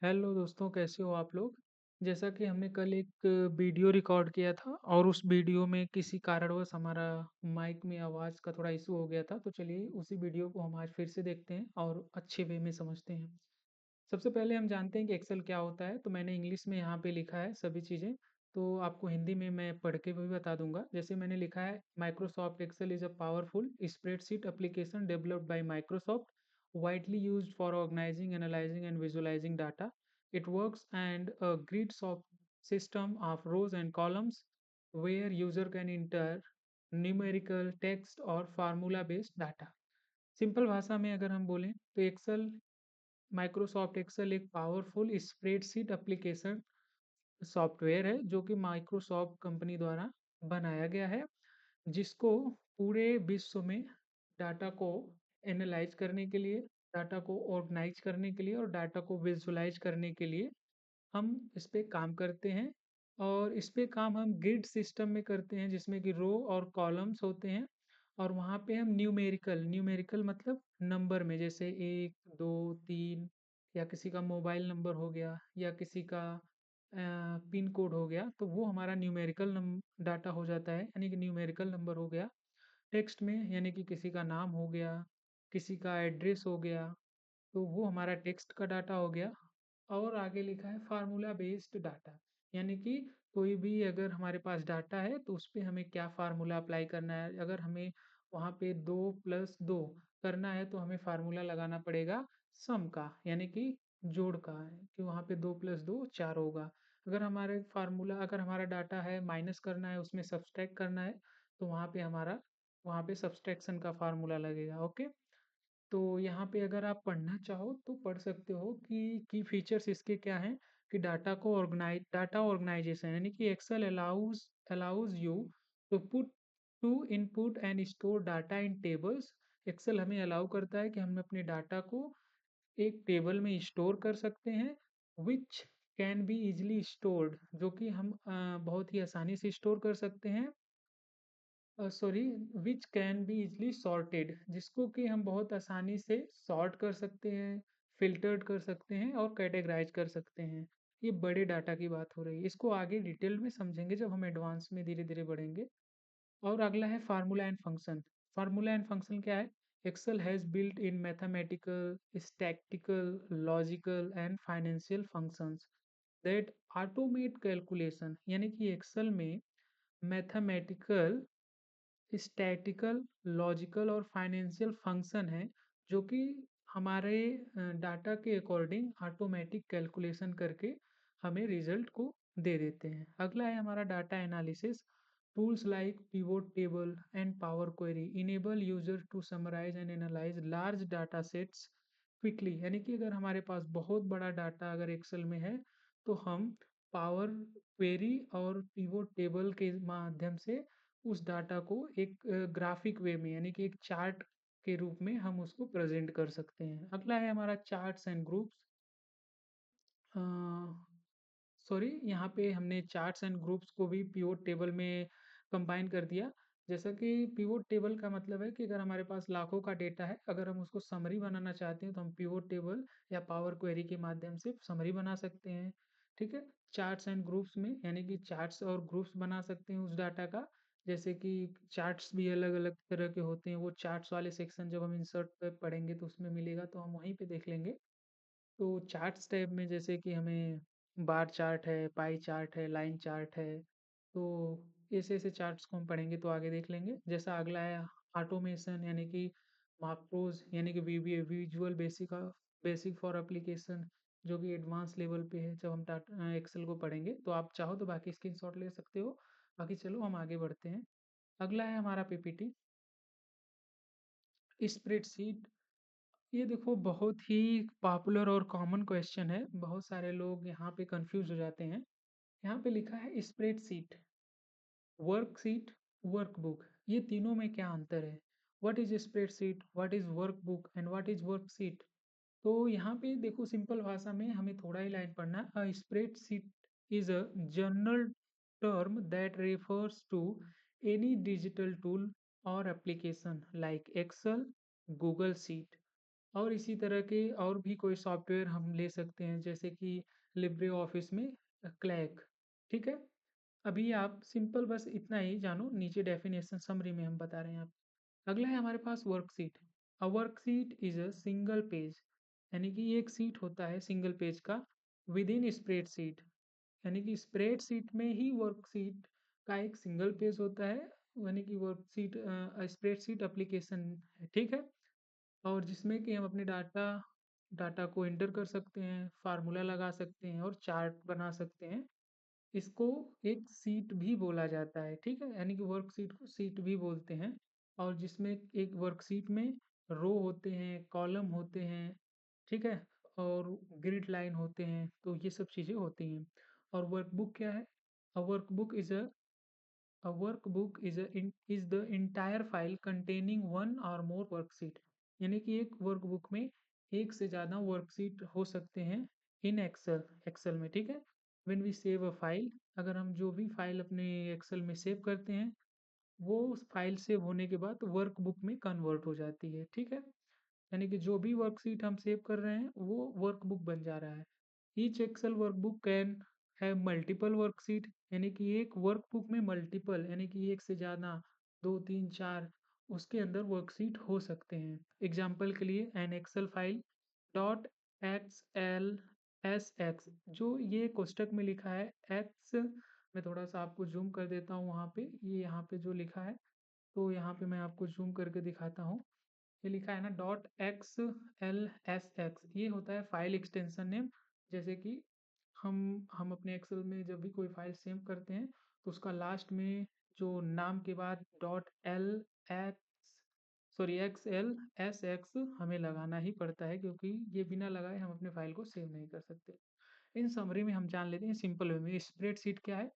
Hello दोस्तों, कैसे हो आप लोग? जैसा कि हमने कल एक वीडियो रिकॉर्ड किया था और उस वीडियो में किसी कारणवश हमारा माइक में आवाज़ का थोड़ा इशू हो गया था, तो चलिए उसी वीडियो को हम आज फिर से देखते हैं और अच्छे वे में समझते हैं। सबसे पहले हम जानते हैं कि एक्सेल क्या होता है, तो मैंने इंग्लिश में यहाँ पे लिखा है सभी चीज़ें, तो आपको हिंदी में मैं पढ़ के भी बता दूंगा। जैसे मैंने लिखा है, Microsoft Excel is a powerful spreadsheet application developed by Microsoft, widely used for organizing, analyzing, and visualizing data. It works and a grid system of rows and columns where user can enter numerical, text और formula based data. Simple भाषा में अगर हम बोलें तो Excel, Microsoft Excel एक powerful spreadsheet application software है जो कि माइक्रोसॉफ्ट कंपनी द्वारा बनाया गया है, जिसको पूरे विश्व में डाटा को एनालाइज करने के लिए, डाटा को ऑर्गेनाइज करने के लिए और डाटा को विजुअलाइज करने के लिए हम इस पे काम करते हैं। और इस पे काम हम ग्रिड सिस्टम में करते हैं, जिसमें कि रो और कॉलम्स होते हैं। और वहाँ पे हम न्यूमेरिकल न्यूमेरिकल मतलब नंबर में, जैसे 1 2 3, या किसी का मोबाइल नंबर हो गया या किसी का पिन कोड हो गया, तो वो हमारा न्यूमेरिकल डाटा हो जाता है, यानी कि न्यूमेरिकल नंबर हो गया। टेक्स्ट में यानी कि किसी का नाम हो गया, किसी का एड्रेस हो गया, तो वो हमारा टेक्स्ट का डाटा हो गया। और आगे लिखा है फार्मूला बेस्ड डाटा, यानी कि कोई भी अगर हमारे पास डाटा है तो उस पे हमें क्या फार्मूला अप्लाई करना है। अगर हमें वहाँ पे 2+2 करना है तो हमें फार्मूला लगाना पड़ेगा सम का, यानी कि जोड़ का, कि वहाँ पे 2+2 4 होगा। अगर हमारा डाटा है माइनस करना है, उसमें सब्सट्रैक्ट करना है, तो वहाँ पे सब्सट्रैक्शन का फार्मूला लगेगा। ओके, तो यहाँ पे अगर आप पढ़ना चाहो तो पढ़ सकते हो कि की फीचर्स इसके क्या हैं। कि डाटा ऑर्गेनाइजेशन, यानी कि Excel allows you to input and store data in tables. Excel हमें अलाउ करता है कि हम अपने डाटा को एक टेबल में स्टोर कर सकते हैं, which can be easily stored, जो कि हम बहुत ही आसानी से स्टोर कर सकते हैं। Sorry, which can be easily sorted, जिसको कि हम बहुत आसानी से सॉर्ट कर सकते हैं, फिल्टर्ड कर सकते हैं और कैटेगराइज कर सकते हैं। ये बड़े डाटा की बात हो रही है, इसको आगे डिटेल में समझेंगे जब हम एडवांस में धीरे धीरे बढ़ेंगे। और अगला है formula and function. Formula and function क्या है? Excel has built in mathematical, statical, logical and financial functions that automate calculation, यानी कि एक्सेल में मैथमेटिकल, स्टैटिकल, लॉजिकल और फाइनेंशियल फंक्शन है, जो कि हमारे डाटा के अकॉर्डिंग ऑटोमेटिक कैलकुलेशन करके हमें रिजल्ट को दे देते हैं। अगला है हमारा data analysis. Tools like pivot table and power query enable user to summarise and analyse large data sets quickly, यानी कि अगर हमारे पास बहुत बड़ा डाटा अगर एक्सेल में है तो हम पावर क्वेरी और पिवोट टेबल के माध्यम से उस डाटा को एक ग्राफिक वे में, यानी कि एक चार्ट के रूप में हम उसको प्रेजेंट कर सकते हैं। अगला है हमारा चार्ट्स एंड ग्रुप्स। सॉरी, यहाँ पे हमने चार्ट्स एंड ग्रुप्स को भी पिवोट टेबल में कंबाइन कर दिया। जैसा कि पिवोट टेबल का मतलब है कि अगर हमारे पास लाखों का डेटा है, अगर हम उसको समरी बनाना चाहते हैं तो हम पिवोट टेबल या पावर क्वेरी के माध्यम से समरी बना सकते हैं। ठीक है, चार्ट्स एंड ग्रुप्स में यानी कि चार्ट्स और ग्रुप्स बना सकते हैं उस डाटा का। जैसे कि चार्ट्स भी अलग अलग तरह के होते हैं, वो चार्ट्स वाले सेक्शन जब हम इंसर्ट पे पढ़ेंगे तो उसमें मिलेगा, तो हम वहीं पे देख लेंगे। तो चार्ट्स टैब में जैसे कि हमें बार चार्ट है, पाई चार्ट है, लाइन चार्ट है, तो ऐसे-ऐसे चार्ट्स को हम पढ़ेंगे तो आगे देख लेंगे। जैसा अगला है ऑटोमेशन, यानी कि माक्रोज़, यानी कि विजुअल बेसिक फॉर एप्लीकेशन, जो कि एडवांस लेवल पे है। जब हम एक्सेल को पढ़ेंगे तो आप चाहो तो बाकी स्क्रीनशॉट ले सकते हो। बाकी चलो हम आगे बढ़ते हैं। अगला है हमारा पीपीटी, स्प्रेडशीट। ये देखो बहुत ही पॉपुलर और कॉमन क्वेश्चन है, बहुत सारे लोग यहाँ पे कंफ्यूज हो जाते हैं। यहाँ पे लिखा है स्प्रेडशीट, वर्कशीट, वर्कबुक, ये तीनों में क्या अंतर है? What is spreadsheet, what is workbook and what is worksheet? तो यहाँ पे देखो सिंपल भाषा में हमें थोड़ा ही लाइन पढ़ना है। Spreadsheet is a general term that refers to any digital tool or application like Excel, Google Sheet, और इसी तरह के और भी कोई सॉफ्टवेयर हम ले सकते हैं जैसे कि लिब्रे ऑफिस में क्लैक, ठीक है। अभी आप सिंपल बस इतना ही जानो, नीचे डेफिनेशन समरी में हम बता रहे हैं आप। अगला है हमारे पास worksheet. A worksheet is a single page, यानी कि एक सीट होता है सिंगल पेज का विद इन स्प्रेडशीट, यानी कि स्प्रेडशीट में ही वर्कशीट का एक सिंगल पेज होता है, यानी कि वर्कशीट स्प्रेडशीट एप्लीकेशन है, ठीक है। और जिसमें कि हम अपने डाटा डाटा को एंटर कर सकते हैं, फार्मूला लगा सकते हैं और चार्ट बना सकते हैं। इसको एक सीट भी बोला जाता है, ठीक है, यानी कि वर्कशीट को सीट भी बोलते हैं। और जिसमें एक वर्कशीट में रो होते हैं, कॉलम होते हैं, ठीक है, और ग्रिड लाइन होते हैं, तो ये सब चीज़ें होती हैं। और वर्कबुक क्या है? अ workbook is A workbook is the entire file containing one or more worksheet, यानी कि एक वर्कबुक में एक से ज़्यादा वर्कशीट हो सकते हैं इन एक्सेल में, ठीक है। When we save a file, अगर हम जो भी फाइल अपने एक्सेल में सेव करते हैं वो उस फाइल सेव होने के बाद वर्कबुक में कन्वर्ट हो जाती है, ठीक है। यानी कि जो भी वर्कशीट हम सेव कर रहे हैं वो वर्कबुक बन जा रहा है। Each Excel workbook can have multiple worksheet, यानी कि एक वर्कबुक में मल्टीपल यानी कि एक से ज़्यादा, दो तीन चार उसके अंदर वर्कशीट हो सकते हैं। एग्जाम्पल के लिए an Excel file dot X L S X, जो ये कोष्टक में लिखा है एक्स, मैं थोड़ा सा आपको जूम कर देता हूँ वहाँ पे, ये यहाँ पे जो लिखा है, तो यहाँ पे मैं आपको जूम करके दिखाता हूँ। ये लिखा है ना dot X L S x, ये होता है फाइल एक्सटेंशन नेम। जैसे कि हम अपने एक्सेल में जब भी कोई फाइल सेव करते हैं तो उसका लास्ट में जो नाम के बाद dot L x sorry x L S x हमें लगाना ही पड़ता है, क्योंकि ये बिना लगाए हम अपने फाइल को सेव नहीं कर सकते। इन समरी में हम जान लेते हैं सिंपल वे में, स्प्रेडशीट क्या है?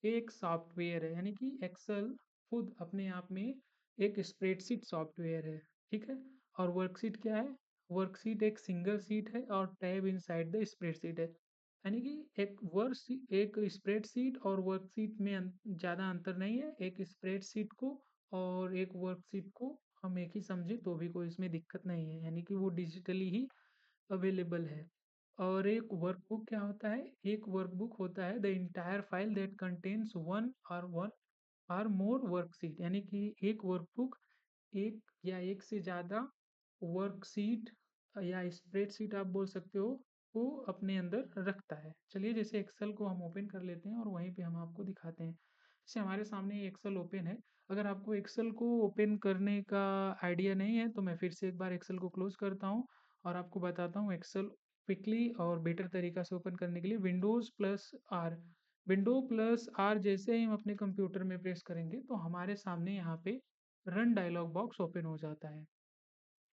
एक सॉफ्टवेयर है, यानी कि एक्सेल खुद अपने आप में एक स्प्रेडशीट सॉफ्टवेयर है, ठीक है। और वर्कशीट क्या है? वर्कशीट एक सिंगल शीट है और टैब इनसाइड द स्प्रेडशीट है, यानी कि एक स्प्रेडशीट और वर्कशीट में ज़्यादा अंतर नहीं है। एक स्प्रेडशीट को और एक वर्कशीट को हम एक ही समझे तो भी कोई इसमें दिक्कत नहीं है, यानी कि वो डिजिटली ही अवेलेबल है। और एक वर्कबुक क्या होता है? एक वर्कबुक होता है the entire file that contains one और मोर वर्कशीट, यानी कि एक वर्कबुक एक या एक से ज़्यादा वर्कशीट या स्प्रेडशीट आप बोल सकते हो, वो अपने अंदर रखता है। चलिए जैसे एक्सेल को हम ओपन कर लेते हैं और वहीं पे हम आपको दिखाते हैं। जैसे हमारे सामने एक्सेल ओपन है, अगर आपको एक्सेल को ओपन करने का आइडिया नहीं है तो मैं फिर से एक बार एक्सेल को क्लोज करता हूँ और आपको बताता हूँ एक्सेल क्विकली और बेटर तरीका से ओपन करने के लिए विंडो प्लस आर जैसे ही हम अपने कंप्यूटर में प्रेस करेंगे तो हमारे सामने यहाँ पे रन डायलॉग बॉक्स ओपन हो जाता है।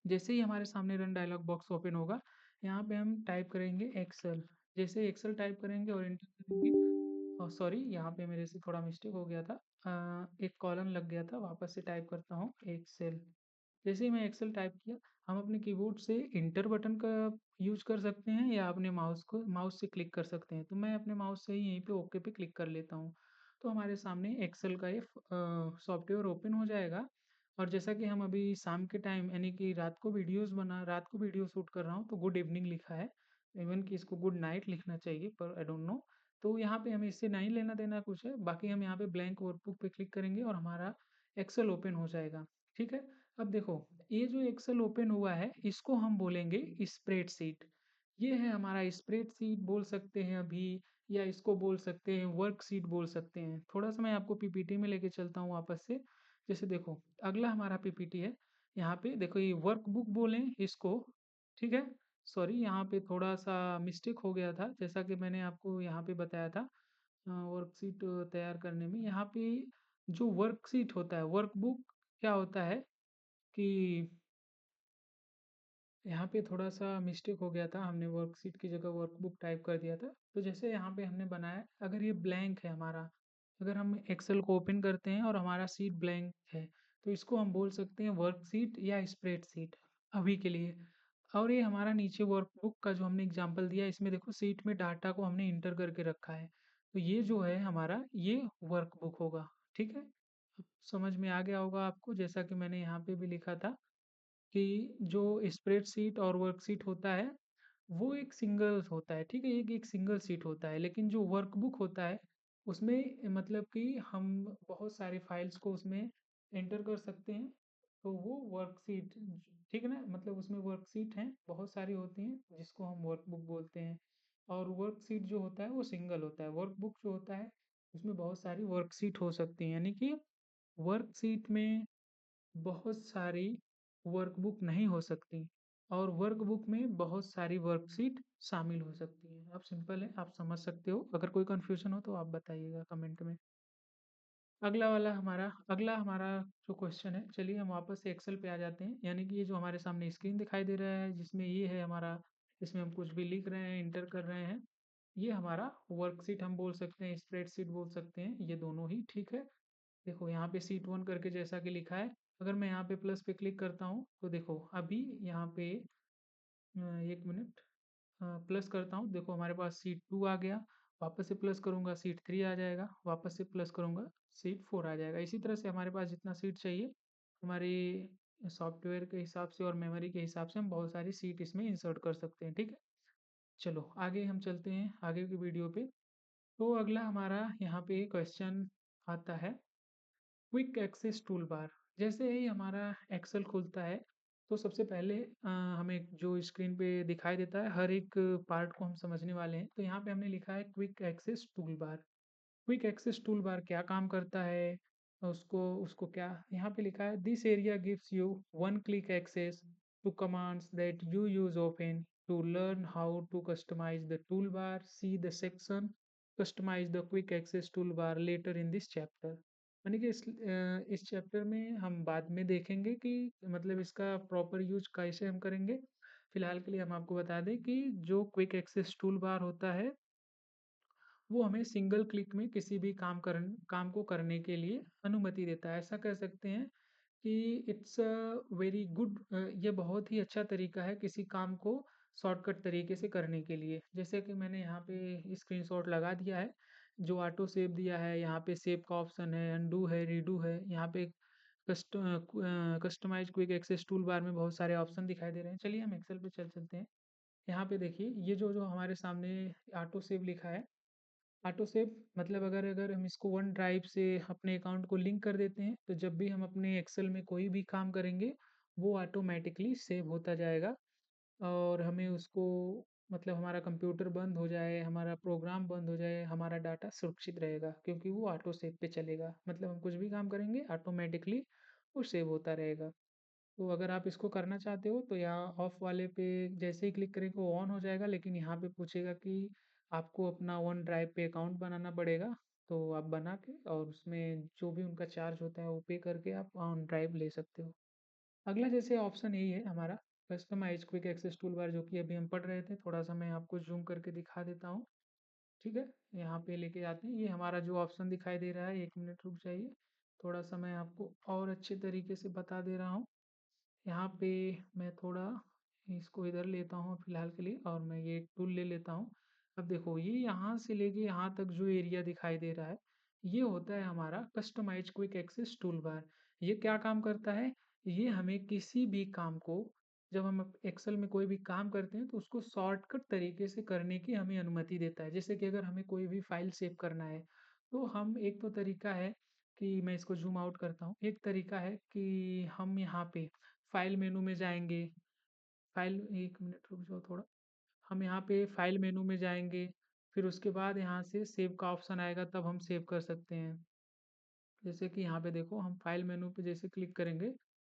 जैसे ही हमारे सामने रन डायलॉग बॉक्स ओपन होगा, यहाँ पे हम टाइप करेंगे एक्सेल। जैसे ही एक्सेल टाइप करेंगे और एंटर करेंगे, सॉरी यहाँ पे मेरे से थोड़ा मिस्टेक हो गया था, एक कॉलन लग गया था, वापस से टाइप करता हूँ एक्सेल। जैसे ही मैं एक्सेल टाइप किया, हम अपने कीबोर्ड से इंटर बटन का यूज कर सकते हैं या अपने माउस से क्लिक कर सकते हैं, तो मैं अपने माउस से ही यहीं पे ओके पे क्लिक कर लेता हूँ। तो हमारे सामने एक्सेल का ये सॉफ्टवेयर ओपन हो जाएगा। और जैसा कि हम अभी शाम के टाइम यानी कि रात को वीडियो शूट कर रहा हूँ तो गुड इवनिंग लिखा है, इवन कि इसको गुड नाइट लिखना चाहिए पर आई डोंट नो। तो यहाँ पे हमें इससे नहीं लेना देना कुछ है, बाकी हम यहाँ पे ब्लैंक वर्कबुक पे क्लिक करेंगे और हमारा एक्सेल ओपन हो जाएगा, ठीक है। अब देखो, ये जो एक्सेल ओपन हुआ है इसको हम बोलेंगे स्प्रेडशीट। ये है हमारा स्प्रेडशीट बोल सकते हैं अभी, या इसको बोल सकते हैं वर्कशीट बोल सकते हैं। थोड़ा सा मैं आपको पीपीटी में लेके चलता हूँ वापस से। जैसे देखो, अगला हमारा पीपीटी है, यहाँ पे देखो ये वर्कबुक बोलें इसको, ठीक है। सॉरी यहाँ पे थोड़ा सा मिस्टेक हो गया था, जैसा कि मैंने आपको यहाँ पे बताया था वर्कशीट तैयार करने में। यहाँ पे जो वर्कशीट होता है, वर्कबुक क्या होता है कि यहाँ पे थोड़ा-सा मिस्टेक हो गया था, हमने वर्कशीट की जगह वर्कबुक टाइप कर दिया था। तो जैसे यहाँ पे हमने बनाया, अगर ये ब्लैंक है हमारा, अगर हम एक्सेल को ओपन करते हैं और हमारा शीट ब्लैंक है, तो इसको हम बोल सकते हैं वर्कशीट या स्प्रेडशीट अभी के लिए। और ये हमारा नीचे वर्कबुक का जो हमने एग्जांपल दिया, इसमें देखो शीट में डाटा को हमने एंटर करके रखा है। तो ये जो है हमारा, ये वर्कबुक होगा, ठीक है? अब समझ में आ गया होगा आपको, जैसा कि मैंने यहाँ पे भी लिखा था। कि जो स्प्रेडशीट और वर्कशीट होता है, वो एक सिंगल होता है, ठीक है? एक एक सिंगल शीट होता है, लेकिन जो वर्कबुक होता है, उसमें मतलब कि हम बहुत सारी फाइल्स को उसमें एंटर कर सकते हैं, तो वो वर्कशीट ठीक है ना? मतलब उसमें वर्कशीट हैं, बहुत सारी होती हैं, जिसको हम वर्कबुक बोलते हैं और वर्कशीट जो होता है, वो सिंगल होता है। वर्कबुक जो होता है, उसमें बहुत सारी वर्कशीट हो सकती हैं, यानी कि वर्कशीट में बहुत सारी वर्कबुक नहीं हो सकती और वर्कबुक में बहुत सारी वर्कशीट शामिल हो सकती हैं। अब सिंपल है, आप समझ सकते हो। अगर कोई कन्फ्यूज़न हो तो आप बताइएगा कमेंट में। अगला हमारा जो क्वेश्चन है, चलिए हम वापस से एक्सेल पे आ जाते हैं। यानी कि ये जो हमारे सामने स्क्रीन दिखाई दे रहा है, जिसमें ये है हमारा, इसमें हम कुछ भी लिख रहे हैं, एंटर कर रहे हैं। ये हमारा वर्कशीट हम बोल सकते हैं, स्प्रेडशीट बोल सकते हैं, ये दोनों ही ठीक है। देखो यहाँ पे शीट 1 करके जैसा कि लिखा है, अगर मैं यहाँ पे प्लस पे क्लिक करता हूँ, तो देखो अभी यहाँ पे 1 मिनट प्लस करता हूँ, देखो हमारे पास शीट 2 आ गया, वापस से प्लस करूँगा शीट 3 आ जाएगा, वापस से प्लस करूँगा शीट 4 आ जाएगा। इसी तरह से हमारे पास जितना शीट चाहिए, हमारी सॉफ्टवेयर के हिसाब से और मेमोरी के हिसाब से हम बहुत सारी शीट इसमें इंसर्ट कर सकते हैं, ठीक है? चलो आगे हम चलते हैं आगे की वीडियो पे। तो अगला हमारा यहाँ पे क्वेश्चन आता है क्विक एक्सेस टूल बार। जैसे ही हमारा एक्सेल खुलता है, तो सबसे पहले हमें जो स्क्रीन पे दिखाई देता है, हर एक पार्ट को हम समझने वाले हैं। तो यहाँ पे हमने लिखा है quick access toolbar. Quick access toolbar क्या काम करता है, उसको उसको क्या यहाँ पे लिखा है, this area gives you one click access to commands that you use often to learn how to customise the toolbar, see the section customise the quick access toolbar later in this chapter. यानी कि इस chapter में हम बाद में देखेंगे कि मतलब इसका प्रॉपर यूज कैसे हम करेंगे। फिलहाल के लिए हम आपको बता दें कि जो क्विक एक्सेस टूल बार होता है, वो हमें सिंगल क्लिक में किसी भी काम को करने के लिए अनुमति देता है। ऐसा कह सकते हैं कि इट्स अ वेरी गुड, ये बहुत ही अच्छा तरीका है किसी काम को शॉर्टकट तरीके से करने के लिए। जैसे कि मैंने यहाँ पे स्क्रीनशॉट लगा दिया है, जो ऑटो सेव दिया है, यहाँ पे सेव का ऑप्शन है, अनडू है, रीडू है, यहाँ पे customise quick access toolbar में बहुत सारे ऑप्शन दिखाई दे रहे हैं। चलिए हम एक्सेल पे चलते हैं। यहाँ पे देखिए ये जो जो हमारे सामने ऑटो सेव लिखा है, ऑटो सेव मतलब अगर अगर हम इसको वन ड्राइव से अपने अकाउंट को लिंक कर देते हैं, तो जब भी हम अपने एक्सेल में कोई भी काम करेंगे, वो ऑटोमेटिकली सेव होता जाएगा और हमें उसको मतलब हमारा कंप्यूटर बंद हो जाए, हमारा प्रोग्राम बंद हो जाए, हमारा डाटा सुरक्षित रहेगा क्योंकि वो ऑटो सेव पे चलेगा। मतलब हम कुछ भी काम करेंगे ऑटोमेटिकली वो सेव होता रहेगा। तो अगर आप इसको करना चाहते हो तो यहाँ ऑफ वाले पे जैसे ही क्लिक करेंगे वो ऑन हो जाएगा, लेकिन यहाँ पे पूछेगा कि आपको अपना वन ड्राइव पे अकाउंट बनाना पड़ेगा। तो आप बना के और उसमें जो भी उनका चार्ज होता है वो पे करके आप ऑन ड्राइव ले सकते हो। अगला जैसे ऑप्शन यही है हमारा customise quick access toolbar, जो कि अभी हम पढ़ रहे थे। थोड़ा सा मैं आपको जूम करके दिखा देता हूँ, ठीक है? यहाँ पे लेके जाते हैं, ये हमारा जो ऑप्शन दिखाई दे रहा है, 1 मिनट रुक जाइए, थोड़ा सा मैं आपको और अच्छे तरीके से बता दे रहा हूँ। यहाँ पे मैं थोड़ा इसको इधर लेता हूँ फिलहाल के लिए और मैं ये टूल ले लेता हूँ। अब देखो ये यहाँ से लेके यहाँ तक जो एरिया दिखाई दे रहा है, ये होता है हमारा customise quick access toolbar. ये क्या काम करता है, ये हमें किसी भी काम को, जब हम एक्सेल में कोई भी काम करते हैं तो उसको शॉर्टकट तरीके से करने की हमें अनुमति देता है। जैसे कि अगर हमें कोई भी फाइल सेव करना है, तो हम एक तो तरीका है कि मैं इसको जूम आउट करता हूँ। एक तरीका है कि हम यहाँ पे फाइल मेनू में जाएँगे, फाइल 1 मिनट रुक जाओ थोड़ा। हम यहाँ पे फाइल मेनू में जाएँगे, फिर उसके बाद यहाँ से सेव का ऑप्शन आएगा, तब हम सेव कर सकते हैं। जैसे कि यहाँ पे देखो हम फाइल मेनू पे जैसे क्लिक करेंगे,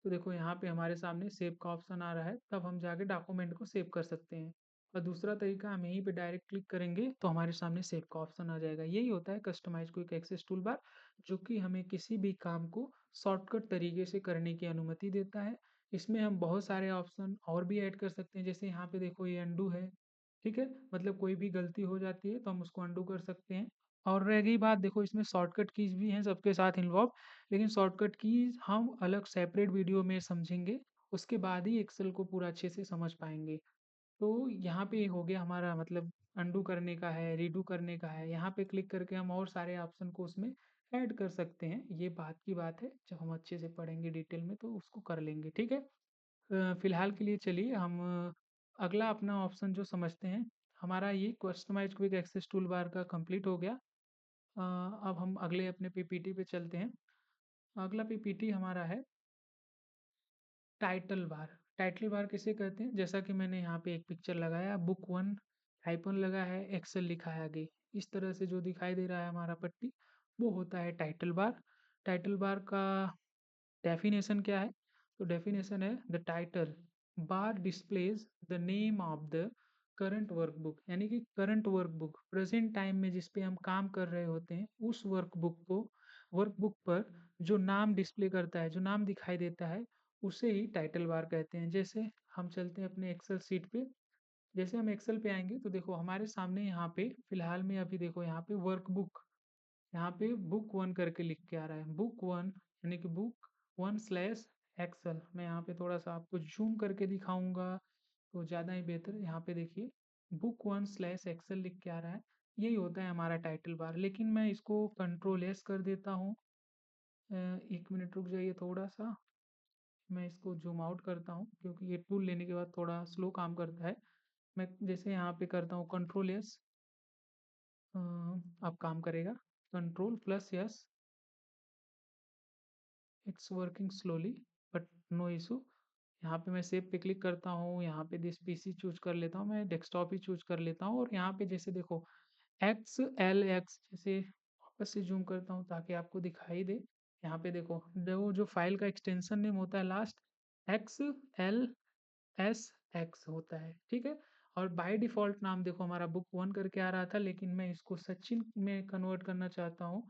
तो देखो यहाँ पे हमारे सामने सेव का ऑप्शन आ रहा है, तब हम जाके डॉक्यूमेंट को सेव कर सकते हैं। और दूसरा तरीका, हम यहीं पे डायरेक्ट क्लिक करेंगे तो हमारे सामने सेव का ऑप्शन आ जाएगा। यही होता है customise quick access toolbar, जो कि हमें किसी भी काम को शॉर्टकट तरीके से करने की अनुमति देता है। इसमें हम बहुत सारे ऑप्शन और भी ऐड कर सकते हैं, जैसे यहाँ पे देखो ये अनडू है, ठीक है? मतलब कोई भी गलती हो जाती है तो हम उसको अनडू कर सकते हैं। और रह गई बात, देखो इसमें शॉर्टकट कीज़ भी हैं सबके साथ इन्वॉल्व, लेकिन शॉर्टकट कीज़ हम अलग सेपरेट वीडियो में समझेंगे, उसके बाद ही एक्सेल को पूरा अच्छे से समझ पाएँगे। तो यहाँ पे हो गया हमारा मतलब अनडू करने का है, रीडू करने का है, यहाँ पे क्लिक करके हम और सारे ऑप्शन को उसमें ऐड कर सकते हैं। ये बात की बात है, जब हम अच्छे से पढ़ेंगे डिटेल में तो उसको कर लेंगे, ठीक है? फ़िलहाल के लिए चलिए हम अगला अपना ऑप्शन जो समझते हैं, हमारा ये customise quick access toolbar का कंप्लीट हो गया। अब हम अगले अपने पीपीटी पे चलते हैं। अगला पीपीटी हमारा है टाइटल बार। टाइटल बार किसे कहते हैं? जैसा कि मैंने यहाँ पे एक पिक्चर लगाया, बुक 1 हाइफ़न लगा है, एक्सेल लिखा है आगे। इस तरह से जो दिखाई दे रहा है हमारा पट्टी, वो होता है टाइटल बार। टाइटल बार का डेफिनेशन क्या है? तो डेफिनेशन है the title bar displays the name of the current workbook, यानी कि करंट वर्कबुक प्रेजेंट टाइम में जिस पे हम काम कर रहे होते हैं उस वर्कबुक पर जो नाम डिस्प्ले करता है, जो नाम दिखाई देता है, उसे ही टाइटल बार कहते हैं। जैसे हम चलते हैं अपने एक्सेल शीट पे। जैसे हम एक्सेल पे आएंगे तो देखो हमारे सामने यहाँ पे फिलहाल में अभी देखो यहाँ पे वर्कबुक, यहाँ पे बुक 1 करके लिख के आ रहा है। बुक 1 यानी कि बुक 1 स्लैश एक्सेल। मैं यहाँ पे थोड़ा-सा आपको ज़ूम करके दिखाऊँगा तो ज़्यादा ही बेहतर। यहाँ पे देखिए बुक 1 स्लैश एक्सेल लिख के आ रहा है। यही होता है हमारा टाइटल बार। लेकिन मैं इसको कंट्रोल एस कर देता हूँ। 1 मिनट रुक जाइए थोड़ा-सा। मैं इसको ज़ूम आउट करता हूँ क्योंकि ये टूल लेने के बाद थोड़ा स्लो काम करता है। मैं जैसे यहाँ पे करता हूँ कंट्रोल एस, अब काम करेगा। Control plus S, it's working slowly but no issue. यहाँ पे मैं सेव पे क्लिक करता हूँ, यहाँ पे दिस पीसी चूज कर लेता हूँ, मैं डेस्कटॉप ही चूज कर लेता हूँ और यहाँ पे जैसे देखो एक्स एल एक्स, जैसे वापस से जूम करता हूँ ताकि आपको दिखाई दे। यहाँ पे देखो जो फाइल का एक्सटेंशन नेम होता है लास्ट XLSX होता है, ठीक है। और बाय डिफ़ॉल्ट नाम देखो हमारा बुक 1 करके आ रहा था, लेकिन मैं इसको सचिन में कन्वर्ट करना चाहता हूँ,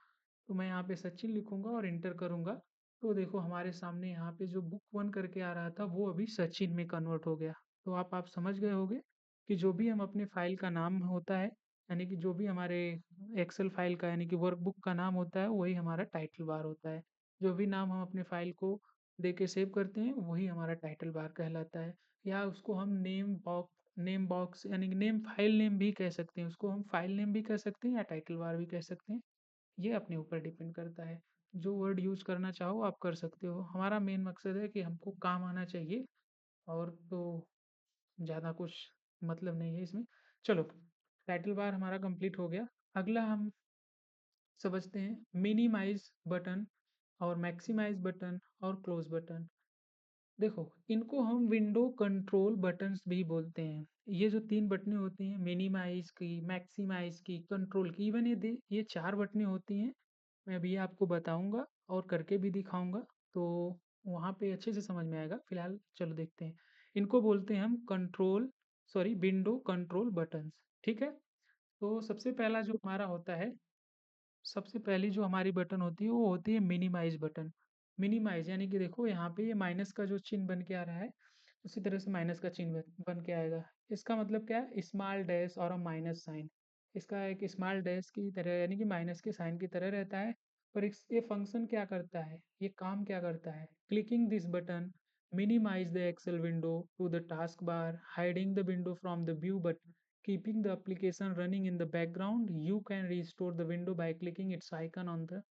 तो मैं यहाँ पे सचिन लिखूँगा और एंटर करूँगा। तो देखो हमारे सामने यहाँ पे जो बुक 1 करके आ रहा था, वो अभी सचिन में कन्वर्ट हो गया। तो आप समझ गए होंगे कि जो भी हम अपने फ़ाइल का नाम होता है, यानी कि जो भी हमारे एक्सेल फ़ाइल का यानी कि वर्कबुक का नाम होता है, वही हमारा टाइटल बार होता है। जो भी नाम हम अपने फ़ाइल को दे के सेव करते हैं, वही हमारा टाइटल बार कहलाता है। या उसको हम नेम बॉक्स यानी कि नेम फाइल नेम भी कह सकते हैं, उसको हम फाइल नेम भी कह सकते हैं या टाइटल बार भी कह सकते हैं। ये अपने ऊपर डिपेंड करता है। जो वर्ड यूज़ करना चाहो आप कर सकते हो। हमारा मेन मकसद है कि हमको काम आना चाहिए और तो ज़्यादा कुछ मतलब नहीं है इसमें। चलो, टाइटल बार हमारा कंप्लीट हो गया। अगला हम समझते हैं मिनिमाइज़ बटन और मैक्सिमाइज़ बटन और क्लोज़ बटन। देखो, इनको हम विंडो कंट्रोल बटन्स भी बोलते हैं। ये जो 3 बटनें होती हैं मिनिमाइज़ की, मैक्सिमाइज़ की, कंट्रोल की, इवन ये 4 बटनें होती हैं। मैं अभी आपको बताऊँगा और करके भी दिखाऊँगा, तो वहाँ पे अच्छे से समझ में आएगा। फिलहाल चलो देखते हैं। इनको बोलते हैं हम विंडो कंट्रोल बटन्स, ठीक है? तो सबसे पहला जो हमारा होता है, सबसे पहली जो हमारी बटन होती है वो होती है मिनिमाइज़ बटन। मिनिमाइज़ यानी कि देखो यहाँ पे ये माइनस का जो चिन्ह बन के आ रहा है, उसी तरह से माइनस का चिन्ह बन के आएगा। इसका मतलब क्या है? स्मॉल डैश और अ माइनस साइन। इसका एक स्मॉल डैश की तरह यानी कि माइनस के साइन की तरह रहता है। पर ये फंक्शन क्या करता है? ये काम क्या करता है? Clicking this button minimise the Excel window to the task bar, hiding the window from the view but keeping the application running in the background, you can restore the window by clicking its icon on the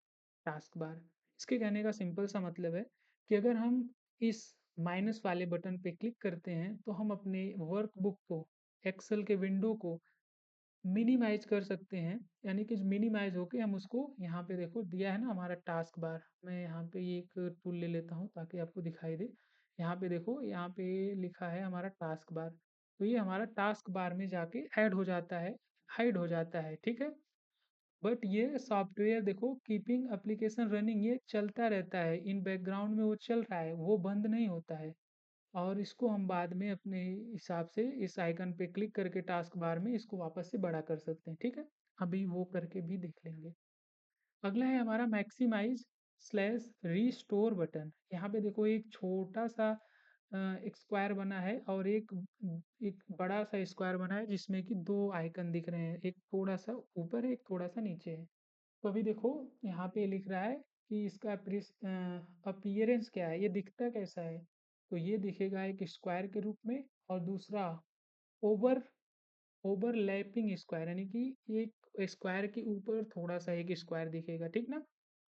task bar. इसके कहने का simple सा मतलब है कि अगर हम इस माइनस वाले बटन पे क्लिक करते हैं तो हम अपने वर्कबुक को, एक्सेल के विंडो को मिनिमाइज कर सकते हैं। यानी कि मिनिमाइज होके हम उसको यहाँ पे देखो दिया है ना हमारा टास्क बार। मैं यहाँ पे ये एक टूल ले लेता हूँ ताकि आपको दिखाई दे। यहाँ पे देखो यहाँ पे लिखा है हमारा टास्क बार, तो ये हमारा टास्क बार में जाके ऐड हो जाता है, हाइड हो जाता है, ठीक है। बट ये सॉफ्टवेयर देखो कीपिंग एप्लीकेशन रनिंग, ये चलता रहता है इन बैकग्राउंड में, वो चल रहा है, वो बंद नहीं होता है। और इसको हम बाद में अपने हिसाब से इस आइकन पे क्लिक करके टास्क बार में इसको वापस से बड़ा कर सकते हैं, ठीक है। अभी वो करके भी देख लेंगे। अगला है हमारा मैक्सिमाइज स्लैश रीस्टोर बटन। यहाँ पे देखो एक छोटा सा एक स्क्वायर बना है और एक बड़ा सा स्क्वायर बना है जिसमें कि दो आइकन दिख रहे हैं, एक थोड़ा सा ऊपर है एक थोड़ा सा नीचे है। तो अभी देखो यहाँ पे लिख रहा है कि इसका अपीयरेंस क्या है, ये दिखता कैसा है। तो ये दिखेगा एक स्क्वायर के रूप में और दूसरा ओवर ओवरलैपिंग स्क्वायर, यानी कि एक स्क्वायर के ऊपर थोड़ा सा एक स्क्वायर दिखेगा, ठीक ना।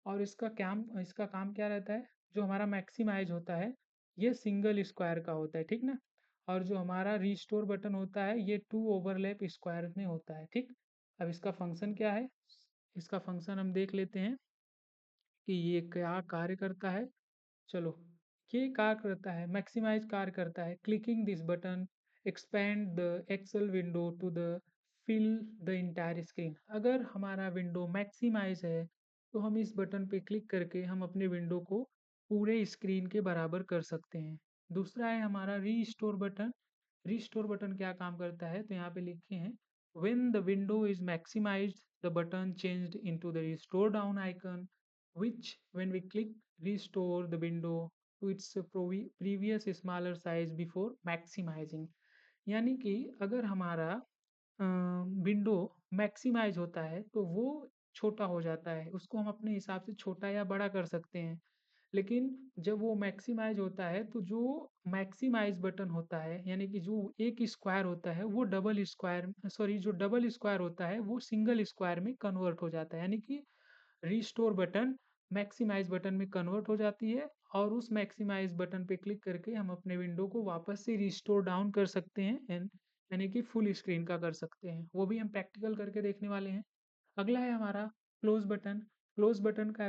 और इसका काम क्या रहता है, जो हमारा मैक्सिमाइज होता है ये सिंगल स्क्वायर का होता है, ठीक ना। और जो हमारा रिस्टोर बटन होता है ये 2 ओवरलैप स्क्वायर में होता है, ठीक। अब इसका फंक्शन क्या है, इसका फंक्शन हम देख लेते हैं कि ये क्या कार्य करता है। चलो, ये कार्य करता है, मैक्सिमाइज कार्य करता है। Clicking this button expand the Excel window to the fill the entire screen. अगर हमारा विंडो मैक्सिमाइज है तो हम इस बटन पे क्लिक करके हम अपने विंडो को पूरे स्क्रीन के बराबर कर सकते हैं। दूसरा है हमारा रीस्टोर बटन। रीस्टोर बटन क्या काम करता है, तो यहाँ पे लिखे हैं when the window is maximised the button changed into the restore down icon which when we click restore the window to its previous smaller size before maximizing। यानी कि अगर हमारा विंडो मैक्सिमाइज होता है तो वो छोटा हो जाता है, उसको हम अपने हिसाब से छोटा या बड़ा कर सकते हैं। लेकिन जब वो मैक्सिमाइज होता है तो जो मैक्सिमाइज बटन होता है यानी कि जो एक स्क्वायर होता है वो डबल स्क्वायर, सॉरी, जो डबल स्क्वायर होता है वो सिंगल स्क्वायर में कन्वर्ट हो जाता है। यानी कि रिस्टोर बटन मैक्सिमाइज बटन में कन्वर्ट हो जाती है और उस मैक्सिमाइज बटन पे क्लिक करके हम अपने विंडो को वापस से रिस्टोर डाउन कर सकते हैं यानी कि फुल स्क्रीन का कर सकते हैं। वो भी हम प्रैक्टिकल करके देखने वाले हैं। अगला है हमारा क्लोज बटन। क्लोज बटन का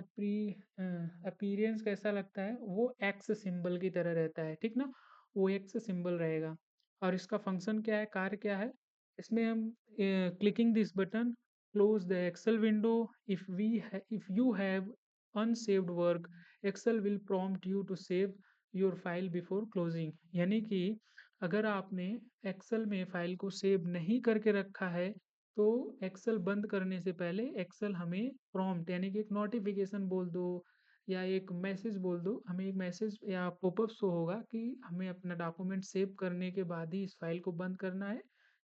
अपीयरेंस कैसा लगता है, वो एक्स सिंबल की तरह रहता है, ठीक ना। वो एक्स सिंबल रहेगा। और इसका फंक्शन क्या है, कार्य क्या है, इसमें हम clicking this button close the Excel window. If you have unsaved work Excel will prompt you to save your file before closing. यानी कि अगर आपने एक्सेल में फाइल को सेव नहीं करके रखा है तो एक्सेल बंद करने से पहले एक्सेल हमें प्रॉम्प्ट यानी कि एक नोटिफिकेशन बोल दो या एक मैसेज बोल दो, हमें एक मैसेज या पॉपअप शो होगा कि हमें अपना डॉक्यूमेंट सेव करने के बाद ही इस फाइल को बंद करना है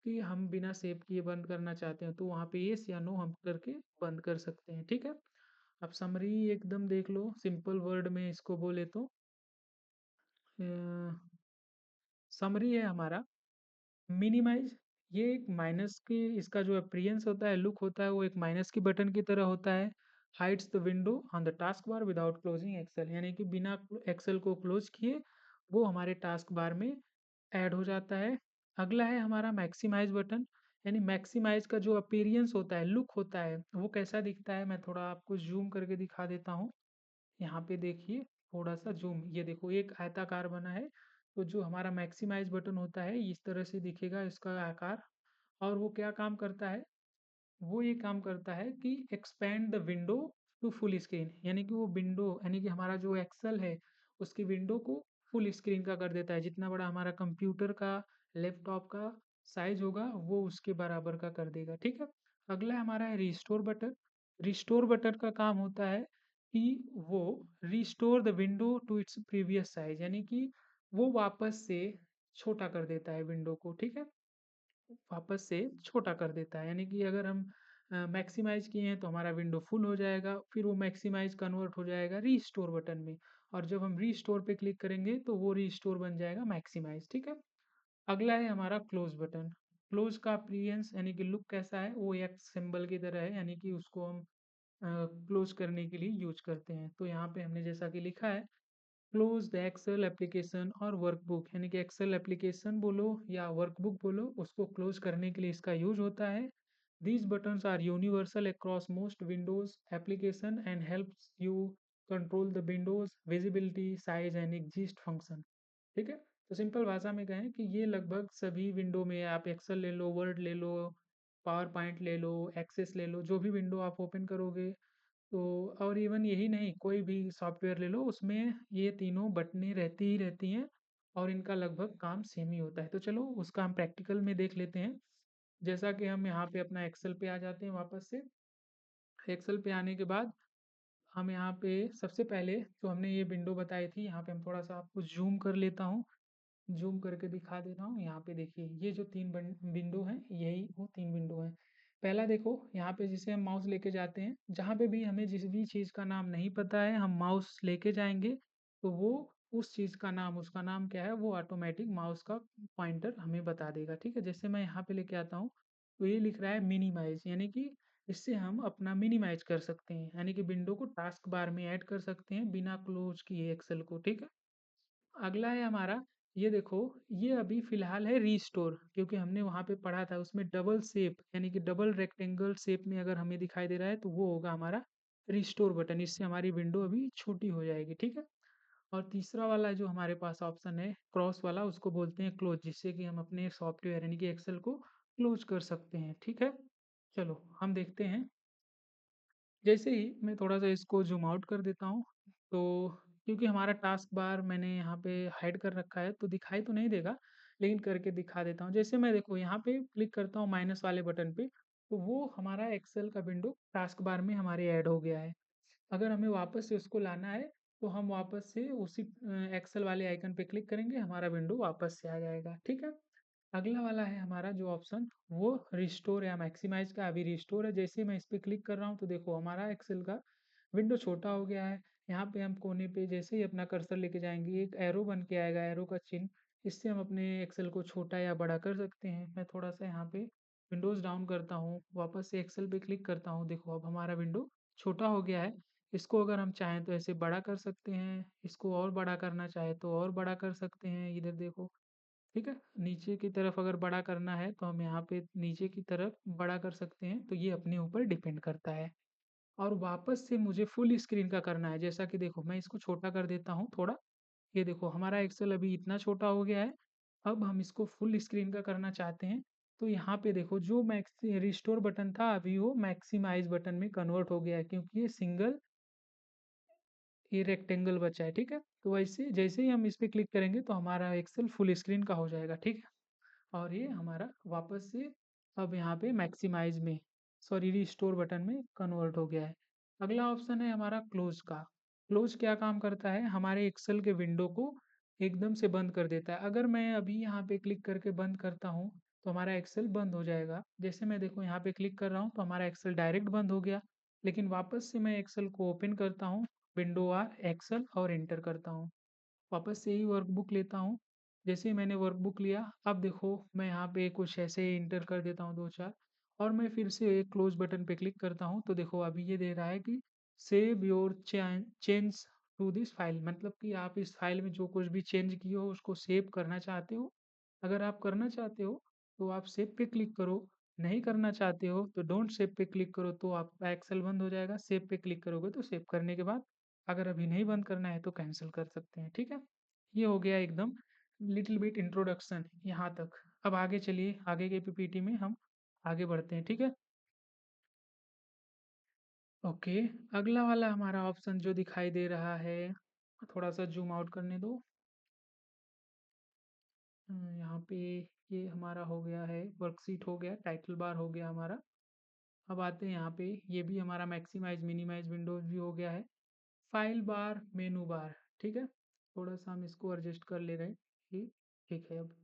कि हम बिना सेव किए बंद करना चाहते हैं, तो वहाँ पे येस या नो हम करके बंद कर सकते हैं, ठीक है। अब समरी एकदम देख लो, सिंपल वर्ड में इसको बोले तो समरी है हमारा मिनिमाइज। ये एक माइनस की, इसका जो अपीयरेंस होता है, लुक होता है, वो एक माइनस की बटन की तरह होता है। Hides the window on the task bar without closing Excel, यानी कि बिना एक्सेल को क्लोज किए वो हमारे टास्क बार में ऐड हो जाता है। अगला है हमारा मैक्सिमाइज बटन। यानी मैक्सिमाइज का जो अपीयरेंस होता है, लुक होता है, वो कैसा दिखता है, मैं थोड़ा आपको जूम करके दिखा देता हूँ। यहाँ पे देखिए, थोड़ा सा जूम, ये देखो एक आयताकार बना है। तो जो हमारा मैक्सिमाइज बटन होता है इस तरह से दिखेगा इसका आकार। और वो क्या काम करता है, वो ये काम करता है कि expand the window to full screen. यानी कि वो विंडो यानी कि हमारा जो एक्सेल है उसकी विंडो को फुल स्क्रीन का कर देता है। जितना बड़ा हमारा कंप्यूटर का, लैपटॉप का साइज होगा वो उसके बराबर का कर देगा, ठीक है। अगला हमारा है रिस्टोर बटन। रिस्टोर बटन का काम होता है कि वो restore the window to its previous size, यानी कि वो वापस से छोटा कर देता है विंडो को, ठीक है। वापस से छोटा कर देता है, यानी कि अगर हम मैक्सिमाइज किए हैं तो हमारा विंडो फुल हो जाएगा, फिर वो मैक्सिमाइज कन्वर्ट हो जाएगा रीस्टोर बटन में। और जब हम रीस्टोर पे क्लिक करेंगे तो वो रीस्टोर बन जाएगा मैक्सिमाइज, ठीक है। अगला है हमारा क्लोज बटन। क्लोज का अपीयरेंस यानी कि लुक कैसा है, वो एक सिंबल की तरह है, यानी कि उसको हम क्लोज करने के लिए यूज करते हैं। तो यहाँ पे हमने जैसा कि लिखा है क्लोज द एक्सेल एप्लीकेशन और वर्कबुक, यानी कि एक्सेल एप्लीकेशन बोलो या वर्कबुक बोलो, उसको क्लोज करने के लिए इसका यूज होता है। These buttons are universal across most Windows application and helps you control the window's visibility size and exist function, ठीक है। तो सिंपल भाषा में कहें कि ये लगभग सभी विंडो में, आप एक्सेल ले लो, वर्ड ले लो, पावर पॉइंट ले लो, एक्सेस ले लो, जो भी विंडो आप ओपन करोगे तो, और इवन यही नहीं, कोई भी सॉफ्टवेयर ले लो उसमें ये तीनों बटनें रहती ही रहती हैं और इनका लगभग काम सेम ही होता है। तो चलो उसका हम प्रैक्टिकल में देख लेते हैं। जैसा कि हम यहाँ पे अपना एक्सेल पे आ जाते हैं वापस से। एक्सेल पे आने के बाद हम यहाँ पे सबसे पहले जो हमने ये विंडो बताई थी, यहाँ पे हम थोड़ा सा आपको जूम कर लेता हूँ, जूम करके दिखा दे रहा हूँ। यहाँ पे देखिए ये जो तीन विंडो हैं यही वो तीन विंडो हैं। पहला देखो यहाँ पे जिसे हम माउस लेके जाते हैं, जहाँ पे भी हमें जिस भी चीज़ का नाम नहीं पता है हम माउस लेके जाएंगे तो वो उस चीज़ का नाम, उसका नाम क्या है वो ऑटोमेटिक माउस का पॉइंटर हमें बता देगा, ठीक है। जैसे मैं यहाँ पे लेके आता हूँ तो ये लिख रहा है मिनिमाइज, यानी कि इससे हम अपना मिनिमाइज कर सकते हैं, यानी कि विंडो को टास्क बार में ऐड कर सकते हैं बिना क्लोज किए एक्सेल को, ठीक है। अगला है हमारा, ये देखो, ये अभी फ़िलहाल है रीस्टोर, क्योंकि हमने वहाँ पे पढ़ा था उसमें डबल शेप यानी कि डबल रेक्टेंगल शेप में अगर हमें दिखाई दे रहा है तो वो होगा हमारा रीस्टोर बटन। इससे हमारी विंडो अभी छोटी हो जाएगी, ठीक है? और तीसरा वाला जो हमारे पास ऑप्शन है क्रॉस वाला, उसको बोलते हैं क्लोज, जिससे कि हम अपने सॉफ्टवेयर यानी कि एक्सेल को क्लोज कर सकते हैं, ठीक है? चलो हम देखते हैं। जैसे ही मैं थोड़ा-सा इसको ज़ूम आउट कर देता हूँ, तो क्योंकि हमारा टास्क बार मैंने यहाँ पे हाइड कर रखा है, तो दिखाई तो नहीं देगा, लेकिन करके दिखा देता हूँ। जैसे मैं देखो यहाँ पे क्लिक करता हूँ माइनस वाले बटन पे, तो वो हमारा एक्सेल का विंडो टास्क बार में हमारे ऐड हो गया है। अगर हमें वापस से उसको लाना है, तो हम वापस से उसी एक्सेल वाले आइकन पे क्लिक करेंगे, हमारा विंडो वापस से आ जाएगा, ठीक है? अगला वाला है हमारा जो ऑप्शन, वो रिस्टोर या मैक्सिमाइज़ का। अभी रिस्टोर है, जैसे ही मैं इस पे क्लिक कर रहा हूँ तो देखो हमारा एक्सेल का विंडो छोटा हो गया है। यहाँ पे हम कोने पे जैसे ही अपना कर्सर लेके जाएँगे, एक एरो बन के आएगा, एरो का चिन्ह। इससे हम अपने एक्सेल को छोटा या बड़ा कर सकते हैं। मैं थोड़ा-सा यहाँ पे विंडोज़ डाउन करता हूँ, वापस से एक्सेल पे क्लिक करता हूँ, देखो अब हमारा विंडो छोटा हो गया है। इसको अगर हम चाहें तो ऐसे बड़ा कर सकते हैं, इसको और बड़ा करना चाहें तो और बड़ा कर सकते हैं, इधर देखो। ठीक है? नीचे की तरफ अगर बड़ा करना है तो हम यहाँ पे नीचे की तरफ बड़ा कर सकते हैं, तो ये अपने ऊपर डिपेंड करता है। और वापस से मुझे फुल स्क्रीन का करना है, जैसा कि देखो मैं इसको छोटा कर देता हूँ थोड़ा। ये देखो हमारा एक्सेल अभी इतना छोटा हो गया है। अब हम इसको फुल स्क्रीन का करना चाहते हैं, तो यहाँ पे देखो जो मैक्स रिस्टोर बटन था अभी वो मैक्सिमाइज़ बटन में कन्वर्ट हो गया है, क्योंकि ये सिंगल ये रेक्टेंगल बचा है, ठीक है? तो वैसे जैसे ही हम इस पे क्लिक करेंगे तो हमारा एक्सेल फुल स्क्रीन का हो जाएगा, ठीक है? और ये हमारा वापस से अब यहाँ पे मैक्सिमाइज़ में सॉरी रिस्टोर बटन में कन्वर्ट हो गया है। अगला ऑप्शन है हमारा क्लोज़ का। क्लोज़ क्या काम करता है? हमारे एक्सेल के विंडो को एकदम से बंद कर देता है। अगर मैं अभी यहाँ पे क्लिक करके बंद करता हूँ, तो हमारा एक्सेल बंद हो जाएगा। जैसे मैं देखो यहाँ पे क्लिक कर रहा हूँ, तो हमारा एक्सेल डायरेक्ट बंद हो गया। लेकिन वापस से मैं एक्सेल को ओपन करता हूँ, विंडो आर एक्सेल और एंटर करता हूँ। वापस से ही वर्कबुक लेता हूँ। जैसे ही मैंने वर्कबुक लिया, अब देखो मैं यहाँ पे कुछ ऐसे एंटर कर देता हूँ 2-4 और मैं फिर से क्लोज़ बटन पे क्लिक करता हूँ, तो देखो अभी ये दे रहा है कि save your change to this file, मतलब कि आप इस फाइल में जो कुछ भी चेंज किए हो उसको सेव करना चाहते हो। अगर आप करना चाहते हो, तो आप सेव पे क्लिक करो, नहीं करना चाहते हो तो डोंट सेव पे क्लिक करो, तो आपका एक्सेल बंद हो जाएगा। सेव पे क्लिक करोगे तो सेव करने के बाद अगर अभी नहीं बंद करना है तो कैंसल कर सकते हैं, ठीक है? ये हो गया एकदम लिटिल बिट इंट्रोडक्शन यहाँ तक। अब आगे चलिए, आगे के पीपीटी में हम आगे बढ़ते हैं, ठीक है? ओके, अगला वाला हमारा ऑप्शन जो दिखाई दे रहा है, थोड़ा-सा ज़ूम आउट करने दो। यहाँ पे ये हमारा हो गया है, वर्कशीट हो गया, टाइटल बार हो गया हमारा। अब आते हैं यहाँ पे, ये भी हमारा मैक्सिमाइज़, मिनिमाइज़ विंडोज़ भी हो गया है। फाइल बार, मेनू बार, ठीक है? थोड़ा-सा हम इसको एडजस्ट कर ले रहे हैं, ये ठीक है अब।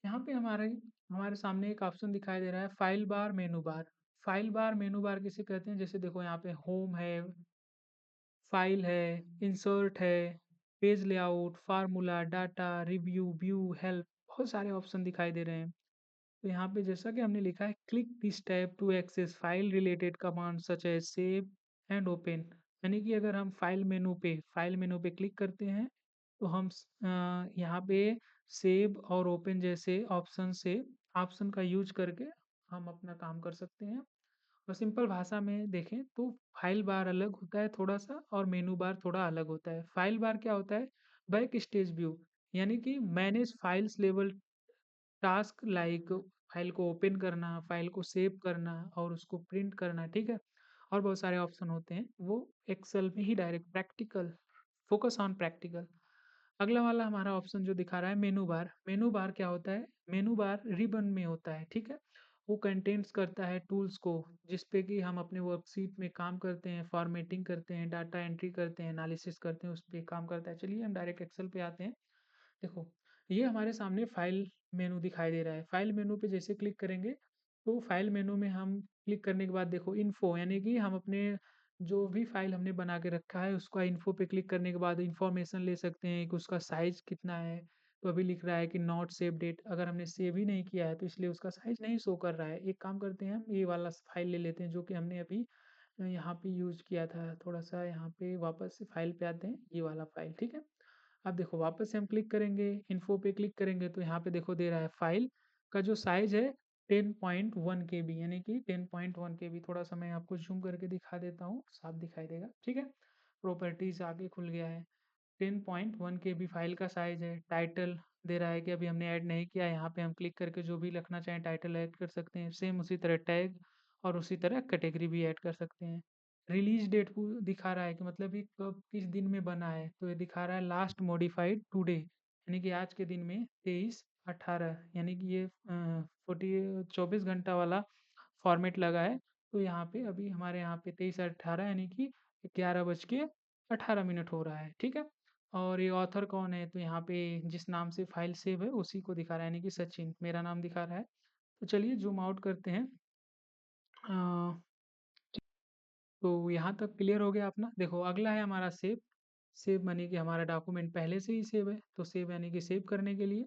यहाँ पे हमारे सामने एक ऑप्शन दिखाई दे रहा है फाइल बार, मेनू बार। फाइल बार, मेनू बार किसे कहते हैं? जैसे देखो यहाँ पे होम है, फाइल है, इंसर्ट है, page layout, formula, data, review, view, help, बहुत सारे ऑप्शन दिखाई दे रहे हैं। तो यहाँ पे जैसा कि हमने लिखा है click this tab to access file related command such as save and open, यानी कि अगर हम फाइल मेनू पे क्लिक करते हैं तो हम यहाँ पे सेव और ओपन जैसे ऑप्शन का यूज करके हम अपना काम कर सकते हैं। और सिंपल भाषा में देखें तो फाइल बार अलग होता है थोड़ा सा और मेनू बार थोड़ा अलग होता है। फाइल बार क्या होता है? बैक स्टेज व्यू, यानी कि manage files level task like file को ओपन करना, फाइल को सेव करना और उसको प्रिंट करना, ठीक है? और बहुत सारे ऑप्शन होते हैं, वो एक्सेल में ही direct practical, focus on practical. अगला वाला हमारा ऑप्शन जो दिखा रहा है मेनू बार। मेनू बार क्या होता है? मेनू बार रिबन में होता है, ठीक है? वो कंटेंट्स करता है टूल्स को, जिस पे कि हम अपने वर्कशीट में काम करते हैं, फॉर्मेटिंग करते हैं, डाटा एंट्री करते हैं, एनालिसिस करते हैं, उस पे काम करता है। चलिए हम डायरेक्ट एक्सेल पे आते हैं। देखो, ये हमारे सामने फाइल मेनू दिखाई दे रहा है। फाइल मेनू पे जैसे क्लिक करेंगे, तो फाइल मेनू में हम क्लिक करने के बाद देखो इन्फो, यानी कि हम अपने जो भी फाइल हमने बना के रखा है उसका इन्फो पे क्लिक करने के बाद इन्फॉर्मेशन ले सकते हैं कि उसका साइज़ कितना है। तो अभी लिख रहा है कि नॉट सेव डेट, अगर हमने सेव ही नहीं किया है तो इसलिए उसका साइज़ नहीं शो कर रहा है। एक काम करते हैं, हम ये वाला फाइल ले लेते हैं जो कि हमने अभी यहाँ पे यूज़ किया था। थोड़ा-सा यहाँ पे वापस से फाइल पे आते हैं, ये वाला फाइल, ठीक है? अब देखो वापस से हम क्लिक करेंगे, इन्फो पे क्लिक करेंगे तो यहाँ पे देखो दे रहा है फाइल का जो साइज़ है 10.1 केबी, यानी कि 10.1 केबी। थोड़ा-सा मैं आपको ज़ूम करके दिखा देता हूँ, साफ दिखाई देगा, ठीक है? प्रॉपर्टीज़ आगे खुल गया है। 10.1 केबी फाइल का साइज़ है। टाइटल दे रहा है कि अभी हमने ऐड नहीं किया है, यहाँ पे हम क्लिक करके जो भी लिखना चाहें टाइटल ऐड कर सकते हैं। सेम उसी तरह टैग और उसी तरह कैटेगरी भी ऐड कर सकते हैं। रिलीज़ डेट को दिखा रहा है कि मतलब ये कब किस दिन में बना है, तो ये दिखा रहा है लास्ट मॉडिफाइड टुडे, यानी कि आज के दिन में 23/18, यानी कि ये 24 घंटा वाला फॉर्मेट लगा है। तो यहाँ पे अभी हमारे यहाँ पे 23/18 यानी कि 11:18 हो रहा है, ठीक है? और ये ऑथर कौन है? तो यहाँ पे जिस नाम से फाइल सेव है उसी को दिखा रहा है, यानी कि सचिन मेरा नाम दिखा रहा है। तो चलिए ज़ूम आउट करते हैं। अ, तो यहाँ तक क्लियर हो गया अपना। देखो अगला है हमारा सेव। सेव माने कि हमारा डॉक्यूमेंट पहले से ही सेव है, तो सेव यानी कि सेव करने के लिए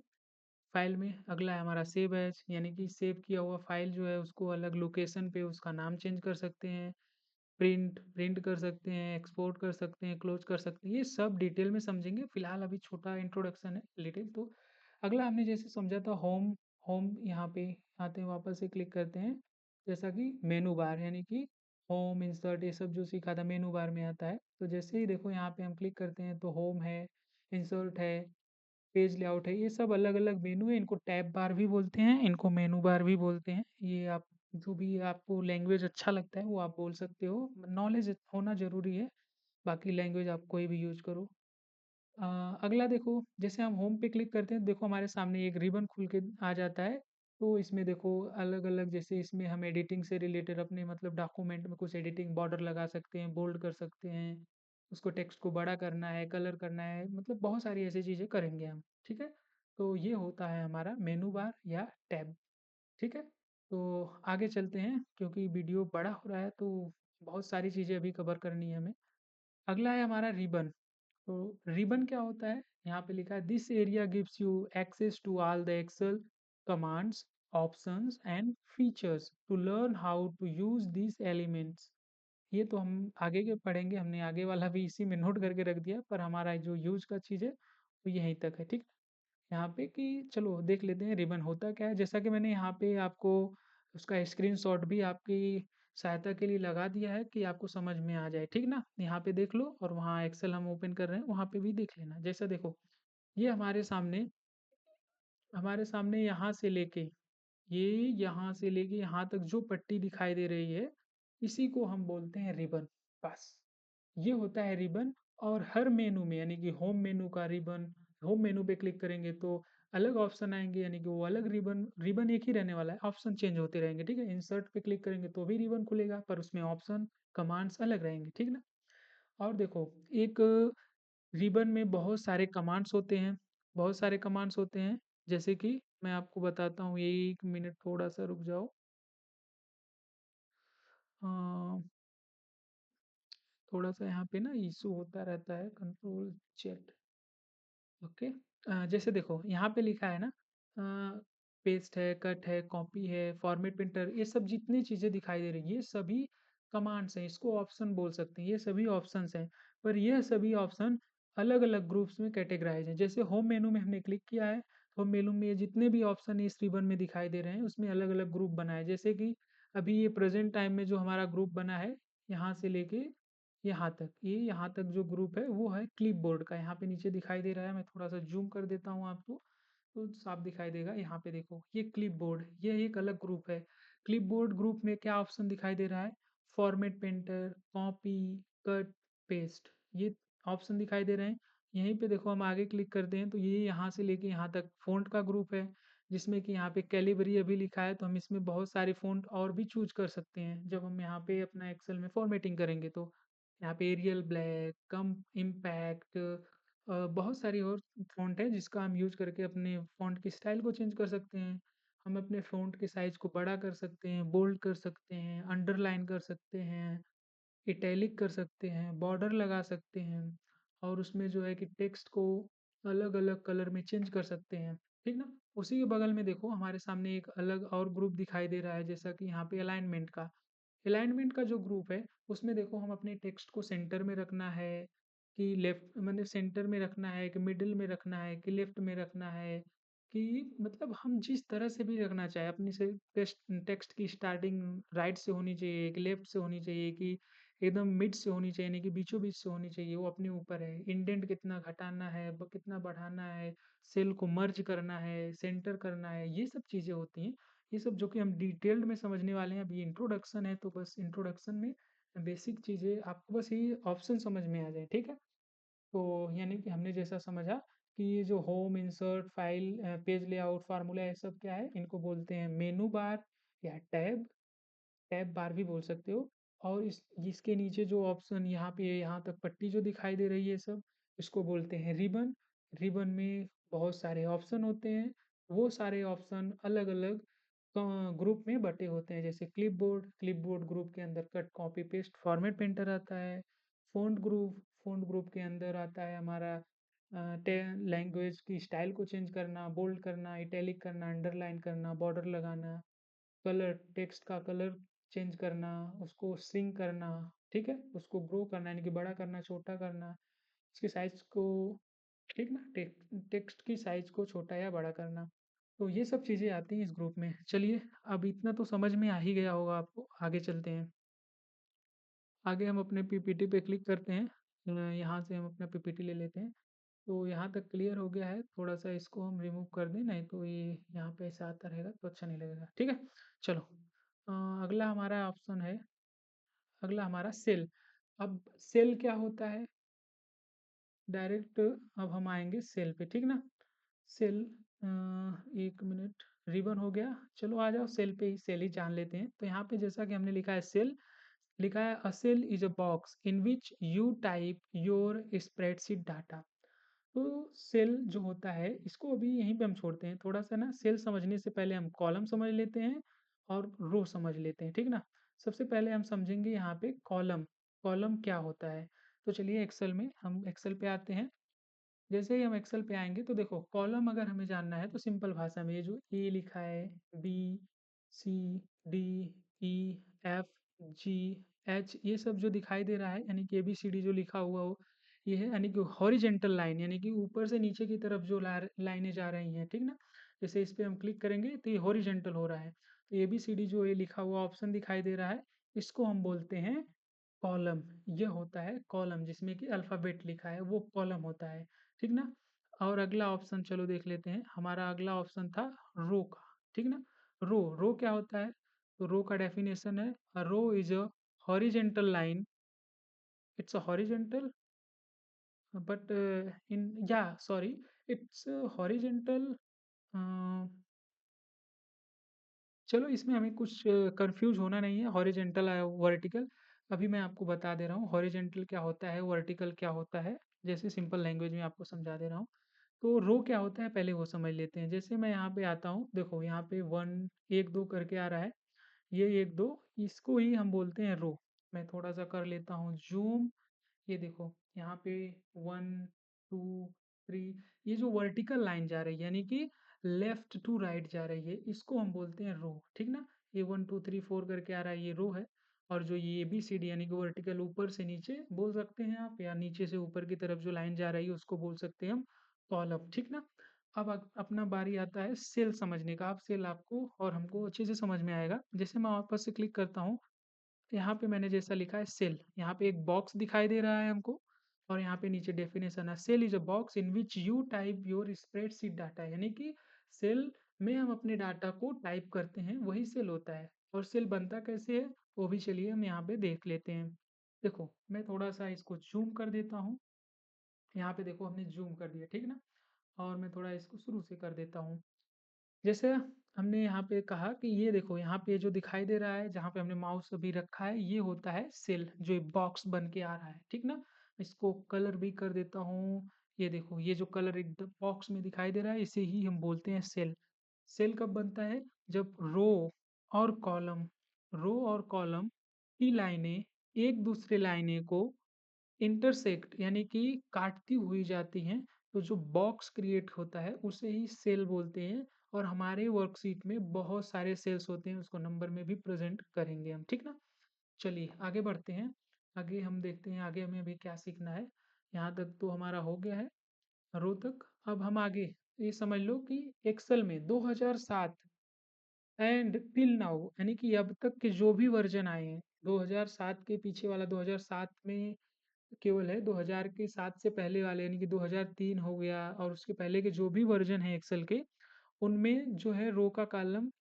फाइल में। अगला है हमारा सेव एज़, यानी कि सेव किया हुआ फाइल जो है उसको अलग लोकेशन पे उसका नाम चेंज कर सकते हैं। प्रिंट प्रिंट कर सकते हैं, एक्सपोर्ट कर सकते हैं, क्लोज कर सकते हैं, ये सब डिटेल में समझेंगे। फिलहाल अभी छोटा इंट्रोडक्शन है डिटेल। तो अगला हमने जैसे समझा था होम। होम यहाँ पे आते हैं, वापस से क्लिक करते हैं, जैसा कि मेनू बार, यानी कि होम इंसर्ट ये सब जो सीखा था मेनू बार में आता है। तो जैसे ही देखो यहाँ पे हम क्लिक करते हैं तो होम है, इंसर्ट है, पेज लेआउट है, ये सब अलग-अलग मेनू है। इनको टैब बार भी बोलते हैं, इनको मेनू बार भी बोलते हैं। ये आप जो भी आपको लैंग्वेज अच्छा लगता है वो आप बोल सकते हो। नॉलेज होना ज़रूरी है, बाकी लैंग्वेज आप कोई भी यूज़ करो। अ, अगला देखो, जैसे हम होम पे क्लिक करते हैं देखो हमारे सामने एक रिबन खुल के आ जाता है। तो इसमें देखो अलग-अलग, जैसे इसमें हम एडिटिंग से रिलेटेड अपने मतलब डॉक्यूमेंट में कुछ एडिटिंग बॉर्डर लगा सकते हैं, बोल्ड कर सकते हैं, उसको टेक्स्ट को बड़ा करना है, कलर करना है, मतलब बहुत सारी ऐसी चीज़ें करेंगे हम, ठीक है? तो ये होता है हमारा मेनू बार या टैब, ठीक है? तो आगे चलते हैं क्योंकि वीडियो बड़ा हो रहा है तो बहुत सारी चीज़ें अभी कवर करनी है हमें। अगला है हमारा रिबन। तो रिबन क्या होता है? यहाँ पे लिखा है this area gives you access to all the Excel commands, options and features to learn how to use this elements. ये तो हम आगे के पढ़ेंगे, हमने आगे वाला भी इसी में नोट करके रख दिया, पर हमारा जो यूज का चीज़ है वो यहीं तक है, ठीक। यहाँ पे कि चलो देख लेते हैं रिबन होता क्या है। जैसा कि मैंने यहाँ पे आपको उसका स्क्रीनशॉट भी आपकी सहायता के लिए लगा दिया है कि आपको समझ में आ जाए, ठीक ना? यहाँ पे देख लो और वहाँ एक्सेल हम ओपन कर रहे हैं वहाँ पे भी देख लेना। जैसा देखो ये हमारे सामने यहाँ से लेके, ये यहाँ से लेके यहाँ तक जो पट्टी दिखाई दे रही है इसी को हम बोलते हैं रिबन। बस ये होता है रिबन। और हर मेनू में, यानी कि होम मेनू का रिबन, होम मेनू पे क्लिक करेंगे तो अलग ऑप्शन आएंगे, यानी कि वो अलग रिबन, रिबन एक ही रहने वाला है, ऑप्शन चेंज होते रहेंगे, ठीक है। इंसर्ट पे क्लिक करेंगे तो भी रिबन खुलेगा पर उसमें ऑप्शन कमांड्स अलग रहेंगे, ठीक ना। और देखो एक रिबन में बहुत सारे कमांड्स होते हैं, बहुत सारे कमांड्स होते हैं। जैसे कि मैं आपको बताता हूँ, ये 1 मिनट थोड़ा सा रुक जाओ। अ, थोड़ा सा यहाँ पे ना इशू होता रहता है, कंट्रोल चेक। ओके। जैसे देखो यहाँ पे लिखा है ना, पेस्ट है, कट है, कॉपी है, फॉर्मेट प्रिंटर, ये सब जितनी चीज़ें दिखाई दे रही हैं ये सभी कमांड्स हैं, इसको ऑप्शन बोल सकते हैं, ये सभी ऑप्शंस हैं। पर यह सभी ऑप्शन अलग अलग ग्रुप्स में कैटेगराइज हैं। जैसे होम मेनू में हमने क्लिक किया है, होम मेनू में ये जितने भी ऑप्शन इस रिबन में दिखाई दे रहे हैं उसमें अलग अलग ग्रुप बना है। जैसे कि अभी ये प्रेजेंट टाइम में जो हमारा ग्रुप बना है, यहाँ से लेके यहाँ तक, ये यहाँ तक जो ग्रुप है वो है क्लिपबोर्ड का। यहाँ पे नीचे दिखाई दे रहा है, मैं थोड़ा सा जूम कर देता हूँ आपको तो साफ दिखाई देगा। यहाँ पे देखो ये क्लिपबोर्ड, ये एक अलग ग्रुप है। क्लिपबोर्ड ग्रुप में क्या ऑप्शन दिखाई दे रहा है? Format painter, copy, cut, paste, ये ऑप्शन दिखाई दे रहे हैं। यहीं पे देखो हम आगे क्लिक करते हैं तो ये यहाँ से लेके यहाँ तक फ़ॉन्ट का ग्रुप है, जिसमें कि यहाँ पे कैलिबरी अभी लिखा है तो हम इसमें बहुत सारे फ़ॉन्ट और भी चूज़ कर सकते हैं जब हम यहाँ पे अपना एक्सेल में फॉर्मेटिंग करेंगे तो। यहाँ पे एरियल ब्लैक, कम इम्पैक्ट, बहुत सारी और फ़ॉन्ट है जिसका हम यूज़ करके अपने फ़ॉन्ट की स्टाइल को चेंज कर सकते हैं। हम अपने फ़ॉन्ट के साइज़ को बड़ा कर सकते हैं, बोल्ड कर सकते हैं, अंडरलाइन कर सकते हैं, इटैलिक कर सकते हैं, बॉर्डर लगा सकते हैं और उसमें जो है कि टेक्स्ट को अलग-अलग कलर में चेंज कर सकते हैं, ठीक ना? उसी के बगल में देखो हमारे सामने एक अलग और ग्रुप दिखाई दे रहा है, जैसा कि यहाँ पे अलाइनमेंट का। अलाइनमेंट का जो ग्रुप है, उसमें देखो हम अपने टेक्स्ट को सेंटर में रखना है कि लेफ्ट मैंने सेंटर में रखना है कि मिडल में रखना है कि लेफ्ट में रखना है, कि मतलब हम जिस तरह से भी रखना चाहें अपनी से टेक्स्ट टेक्स्ट की स्टार्टिंग राइट से होनी चाहिए कि लेफ्ट से होनी चाहिए कि एकदम मिड से होनी चाहिए, नहीं कि बीचों बीच से होनी चाहिए, वो अपने ऊपर है। इंडेंट कितना घटाना है, कितना बढ़ाना है, सेल को मर्ज करना है, सेंटर करना है, ये सब चीज़ें होती हैं। ये सब जो कि हम डिटेल्ड में समझने वाले हैं, अभी इंट्रोडक्शन है तो बस इंट्रोडक्शन में बेसिक चीज़ें आपको बस ये ऑप्शन समझ में आ जाए, ठीक है? तो यानी कि हमने जैसा समझा कि ये जो home, insert, file, page layout, formula ये सब क्या है? इनको बोलते हैं मेनू बार या टैब, टैब बार भी बोल सकते हो। और इस इसके नीचे जो ऑप्शन यहाँ पे यहाँ तक पट्टी जो दिखाई दे रही है सब, इसको बोलते हैं रिबन। रिबन में बहुत सारे ऑप्शन होते हैं। वो सारे ऑप्शन अलग-अलग ग्रुप में बँटे होते हैं, जैसे क्लिपबोर्ड, क्लिपबोर्ड ग्रुप के अंदर cut, copy, paste, format painter आता है। फ़ॉन्ट ग्रुप के अंदर आता है हमारा टे लैंग्वेज की स्टाइल को चेंज करना, बोल्ड करना, इटैलिक करना, अंडरलाइन करना, बॉर्डर लगाना। कलर, टेक्स्ट का कलर चेंज करना, उसको श्रिंक करना, ठीक है? उसको ग्रो करना यानी कि बड़ा करना, छोटा करना, उसकी साइज़ को, ठीक ना? टेक्स्ट की साइज़ को छोटा या बड़ा करना। तो ये सब चीज़ें आती हैं इस ग्रुप में। चलिए, अब इतना तो समझ में आ ही गया होगा आपको, आगे चलते हैं। आगे हम अपने पीपीटी पे क्लिक करते हैं। यहाँ से हम अपना पीपीटी ले लेते हैं। तो यहाँ तक क्लियर हो गया है, थोड़ा-सा इसको हम रिमूव कर दें, नहीं तो ये यहाँ पे ऐसा आता रहेगा तो अच्छा नहीं लगेगा, ठीक है? चलो अगला हमारा ऑप्शन है, अगला हमारा सेल। अब सेल क्या होता है? डायरेक्ट अब हम आएँगे सेल पे, ठीक ना? सेल 1 मिनट, रिबन हो गया, चलो आ जाओ सेल पे ही, सेल ही जान लेते हैं। तो यहाँ पे जैसा कि हमने लिखा है सेल, लिखा है a cell is a box in which you type your spreadsheet data. तो सेल जो होता है इसको अभी यहीं पे हम छोड़ते हैं। थोड़ा-सा ना सेल समझने से पहले हम कॉलम समझ लेते हैं और रो समझ लेते हैं, ठीक ना? सबसे पहले हम समझेंगे यहाँ पे कॉलम, कॉलम क्या होता है? तो चलिए एक्सेल में हम एक्सेल पे आते हैं। जैसे ही हम एक्सेल पे आएँगे तो देखो कॉलम अगर हमें जानना है तो सिंपल भाषा में ये जो ए लिखा है, बी, सी, डी, ई, एफ, जी, एच ये सब जो दिखाई दे रहा है यानी कि एबीसीडी जो लिखा हुआ हो, ये है यानी कि हॉरिज़ॉन्टल लाइन यानी कि ऊपर से नीचे की तरफ जो लाइनें जा रही हैं, ठीक ना? जैसे इस पे हम क्लिक करेंगे तो ये हॉरिज़ॉन्टल हो रहा है। तो एबीसीडी जो ये लिखा हुआ ऑप्शन दिखाई दे रहा है, इसको हम बोलते हैं कॉलम। ये होता है कॉलम जिसमें कि अल्फ़ाबेट लिखा है वो कॉलम होता है, ठीक ना? और अगला ऑप्शन चलो देख लेते हैं, हमारा अगला ऑप्शन था रो का, ठीक ना? रो क्या होता है? तो रो का डेफिनेशन है a row is a horizontal line, it's a horizontal but in या सॉरी इट्स हॉरिज़ॉन्टल अ चलो इसमें हमें कुछ कन्फ्यूज़ होना नहीं है हॉरिज़ॉन्टल वर्टिकल। अभी मैं आपको बता दे रहा हूँ हॉरिज़ॉन्टल क्या होता है, वर्टिकल क्या होता है, जैसे सिंपल लैंग्वेज में आपको समझा दे रहा हूँ। तो रो क्या होता है पहले वो समझ लेते हैं। जैसे मैं यहाँ पे आता हूँ, देखो यहाँ पे 1 1-2 करके आ रहा है, ये 1-2 इसको ही हम बोलते हैं रो। मैं थोड़ा-सा कर लेता हूँ ज़ूम, ये देखो यहाँ पे 1, 2, 3 ये जो वर्टिकल लाइन जा रही है यानी कि लेफ्ट टू राइट जा रही है, इसको हम बोलते हैं रो, ठीक ना? ये 1, 2, 3, 4 करके आ रहा है ये रो है और जो ये एबीसीडी यानी कि वर्टिकल ऊपर से नीचे बोल सकते हैं आप या नीचे से ऊपर की तरफ जो लाइन जा रही है उसको बोल सकते हैं हम कॉलम, ठीक ना? अब अपना बारी आता है सेल समझने का। अब सेल आपको और हमको अच्छे से समझ में आएगा। जैसे मैं वापस से क्लिक करता हूँ यहाँ पे मैंने जैसा लिखा है सेल, यहाँ पे एक बॉक्स दिखाई दे रहा है हमको और यहाँ पे नीचे डेफिनेशन है cell is a box in which you type your spreadsheet data यानी कि सेल में हम अपने डाटा को टाइप करते हैं, वही सेल होता है। और सेल बनता कैसे है, वो भी चलिए हम यहाँ पे देख लेते हैं। देखो, मैं थोड़ा-सा इसको ज़ूम कर देता हूँ। यहाँ पे देखो हमने ज़ूम कर दिया, ठीक ना? और मैं थोड़ा इसको शुरू से कर देता हूँ। जैसे हमने यहाँ पे कहा कि ये देखो यहाँ पे जो दिखाई दे रहा है जहाँ पे हमने माउस अभी रखा है ये होता है सेल जो एक बॉक्स बन के आ रहा है, ठीक ना? इसको कलर भी कर देता हूँ। ये देखो ये जो कलर एक बॉक्स में दिखाई दे रहा है इसे ही हम बोलते हैं सेल। सेल कब बनता है? जब और कॉलम रो और कॉलम की लाइनें एक दूसरे लाइनें को इंटरसेक्ट यानी कि काटती हुई जाती हैं, तो जो बॉक्स क्रिएट होता है उसे ही सेल बोलते हैं और हमारे वर्कशीट में बहुत सारे सेल्स होते हैं, उसको नंबर में भी प्रेज़ेंट करेंगे हम, ठीक ना? चलिए आगे बढ़ते हैं। आगे हम देखते हैं आगे हमें अभी क्या सीखना है। यहाँ तक तो हमारा हो गया है रो तक। अब हम आगे ये समझ लो कि एक्सेल में 2007 एंड टिल नाउ यानी कि अब तक के जो भी वर्जन आए हैं, 2007 के पीछे वाला 2007 में केवल है, 2000 के 7 से पहले वाले यानी कि 2003 हो गया और उसके पहले के जो भी वर्जन है एक्सेल के, उनमें जो है रो का कॉलम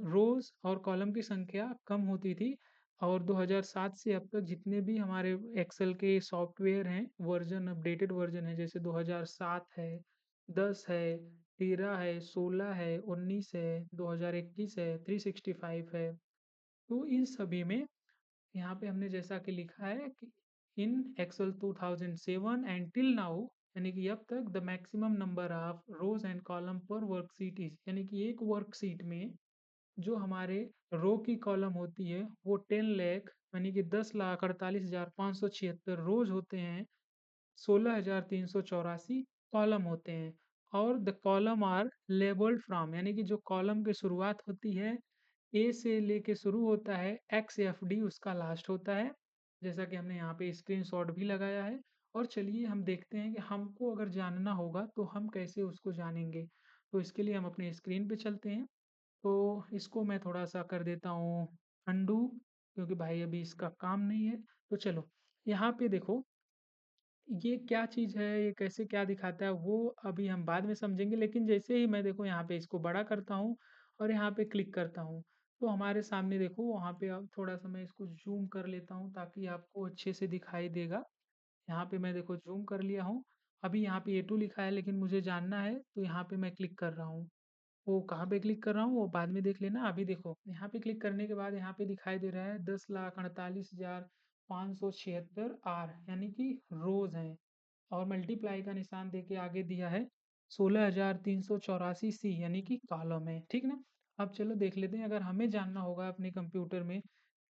रोज और कॉलम की संख्या कम होती थी। और 2007 से अब तक जितने भी हमारे एक्सेल के सॉफ्टवेयर हैं, वर्जन अपडेटेड वर्जन है, जैसे 2007 है, 10 है, 13 है, 16 है, 19 है, 2021 है, 365 है। तो इन सभी में यहाँ पे हमने जैसा कि लिखा है कि in Excel 2007 and till now, यानी कि अब तक the maximum number of rows and column per worksheet is, यानी कि एक वर्कशीट में जो हमारे रो की कॉलम होती है वो 10 लाख यानी कि 10,48,576 रोज होते हैं, 16,384 कॉलम होते हैं। और the column are labelled from, यानी कि जो कॉलम की शुरुआत होती है ए से लेके शुरू होता है, एक्स एफ डी उसका लास्ट होता है, जैसा कि हमने यहाँ पे स्क्रीनशॉट भी लगाया है। और चलिए हम देखते हैं कि हमको अगर जानना होगा तो हम कैसे उसको जानेंगे। तो इसके लिए हम अपने स्क्रीन पे चलते हैं। तो इसको मैं थोड़ा सा कर देता हूँ अंडू, क्योंकि भाई अभी इसका काम नहीं है। तो चलो यहाँ पे देखो, ये क्या चीज़ है, ये कैसे क्या दिखाता है वो अभी हम बाद में समझेंगे। लेकिन जैसे ही मैं देखो यहाँ पे इसको बड़ा करता हूँ और यहाँ पे क्लिक करता हूँ, तो हमारे सामने देखो वहाँ पे अब थोड़ा सा मैं इसको जूम कर लेता हूँ ताकि आपको अच्छे से दिखाई देगा। यहाँ पे मैं देखो जूम कर लिया हूँ। अभी यहाँ पे A2 लिखा है लेकिन मुझे जानना है तो यहाँ पे मैं क्लिक कर रहा हूँ। वो कहाँ पे क्लिक कर रहा हूँ वो बाद में देख लेना। अभी देखो यहाँ पे क्लिक करने के बाद यहाँ पे दिखाई दे रहा है 10,48,576 आर, यानी कि रोज हैं। और मल्टीप्लाई का निशान देके आगे दिया है 16,384 सी, यानी कि कॉलम है। ठीक ना। अब चलो देख लेते हैं, अगर हमें जानना होगा अपने कंप्यूटर में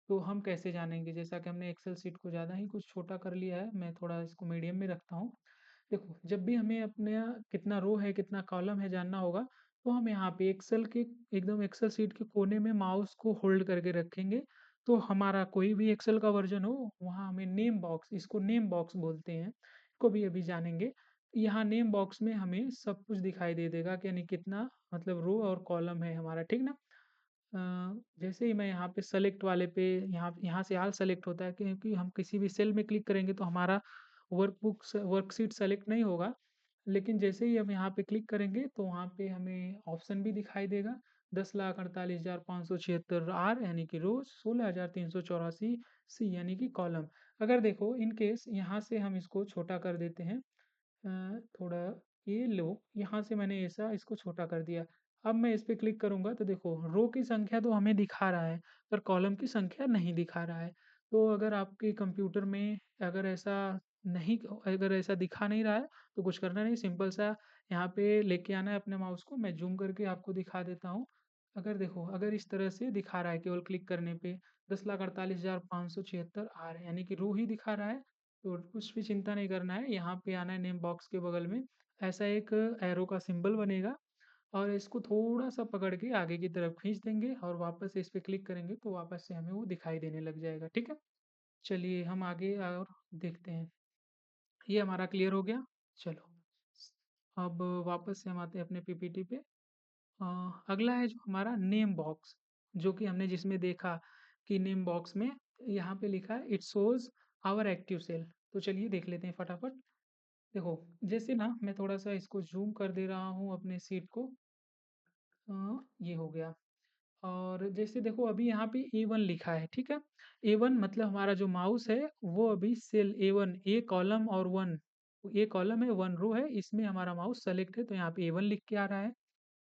तो हम कैसे जानेंगे। जैसा कि हमने एक्सेल शीट को ज़्यादा ही कुछ छोटा कर लिया है, मैं थोड़ा इसको मीडियम में रखता हूँ। देखो जब भी हमें अपने कितना रो है कितना कॉलम है जानना होगा, तो हम यहाँ पे एक्सेल के एकदम एक्सेल शीट के कोने में माउस को होल्ड करके रखेंगे। तो हमारा कोई भी एक्सेल का वर्जन हो वहाँ हमें नेम बॉक्स, इसको नेम बॉक्स बोलते हैं, को भी अभी जानेंगे। यहाँ नेम बॉक्स में हमें सब कुछ दिखाई दे देगा कि यानी कितना मतलब रो और कॉलम है हमारा। ठीक ना। अ, जैसे ही मैं यहाँ पे सेलेक्ट वाले पे, यहाँ यहाँ से ऑल सेलेक्ट होता है क्योंकि हम किसी भी सेल में क्लिक करेंगे तो हमारा वर्कशीट सेलेक्ट नहीं होगा। लेकिन जैसे ही हम यहाँ पे क्लिक करेंगे तो वहाँ पे हमें ऑप्शन भी दिखाई देगा, 10,48,576 आर यानी कि रोज, 16,384 सी यानी कि कॉलम। अगर देखो इन केस यहाँ से हम इसको छोटा कर देते हैं, थोड़ा ये लो, यहाँ से मैंने ऐसा इसको छोटा कर दिया। अब मैं इस पे क्लिक करूँगा तो देखो रो की संख्या तो हमें दिखा रहा है पर कॉलम की संख्या नहीं दिखा रहा है। तो अगर आपके कंप्यूटर में अगर ऐसा नहीं, अगर ऐसा दिखा नहीं रहा है तो कुछ करना नहीं, सिंपल सा यहाँ पे लेके आना है अपने माउस को। मैं जूम करके आपको दिखा देता हूँ। अगर देखो अगर इस तरह से दिखा रहा है केवल क्लिक करने पे 10,48,576 आ रहे हैं यानी कि रो ही दिखा रहा है, तो कुछ भी चिंता नहीं करना है। यहाँ पे आना है नेम बॉक्स के बगल में, ऐसा एक एरो का सिंबल बनेगा और इसको थोड़ा सा पकड़ के आगे की तरफ खींच देंगे और वापस से इस पे क्लिक करेंगे तो वापस से हमें वो दिखाई देने लग जाएगा। ठीक है। चलिए हम आगे और देखते हैं। ये हमारा क्लियर हो गया। चलो अब वापस से हम आते हैं अपने पीपीटी पे। अ, अगला है जो हमारा नेम बॉक्स, जो कि हमने जिसमें देखा कि नेम बॉक्स में यहाँ पे लिखा है it shows our active cell. तो चलिए देख लेते हैं फटाफट। देखो जैसे ना मैं थोड़ा सा इसको जूम कर दे रहा हूँ अपने सीट को। ये हो गया। और जैसे देखो अभी यहाँ पे A1 लिखा है, ठीक है। A1 मतलब हमारा जो माउस है वो अभी सेल A1, ए कॉलम और वन, ए कॉलम है वन रो है, इसमें हमारा माउस सेलेक्ट है तो यहाँ पे A1 लिख के आ रहा है।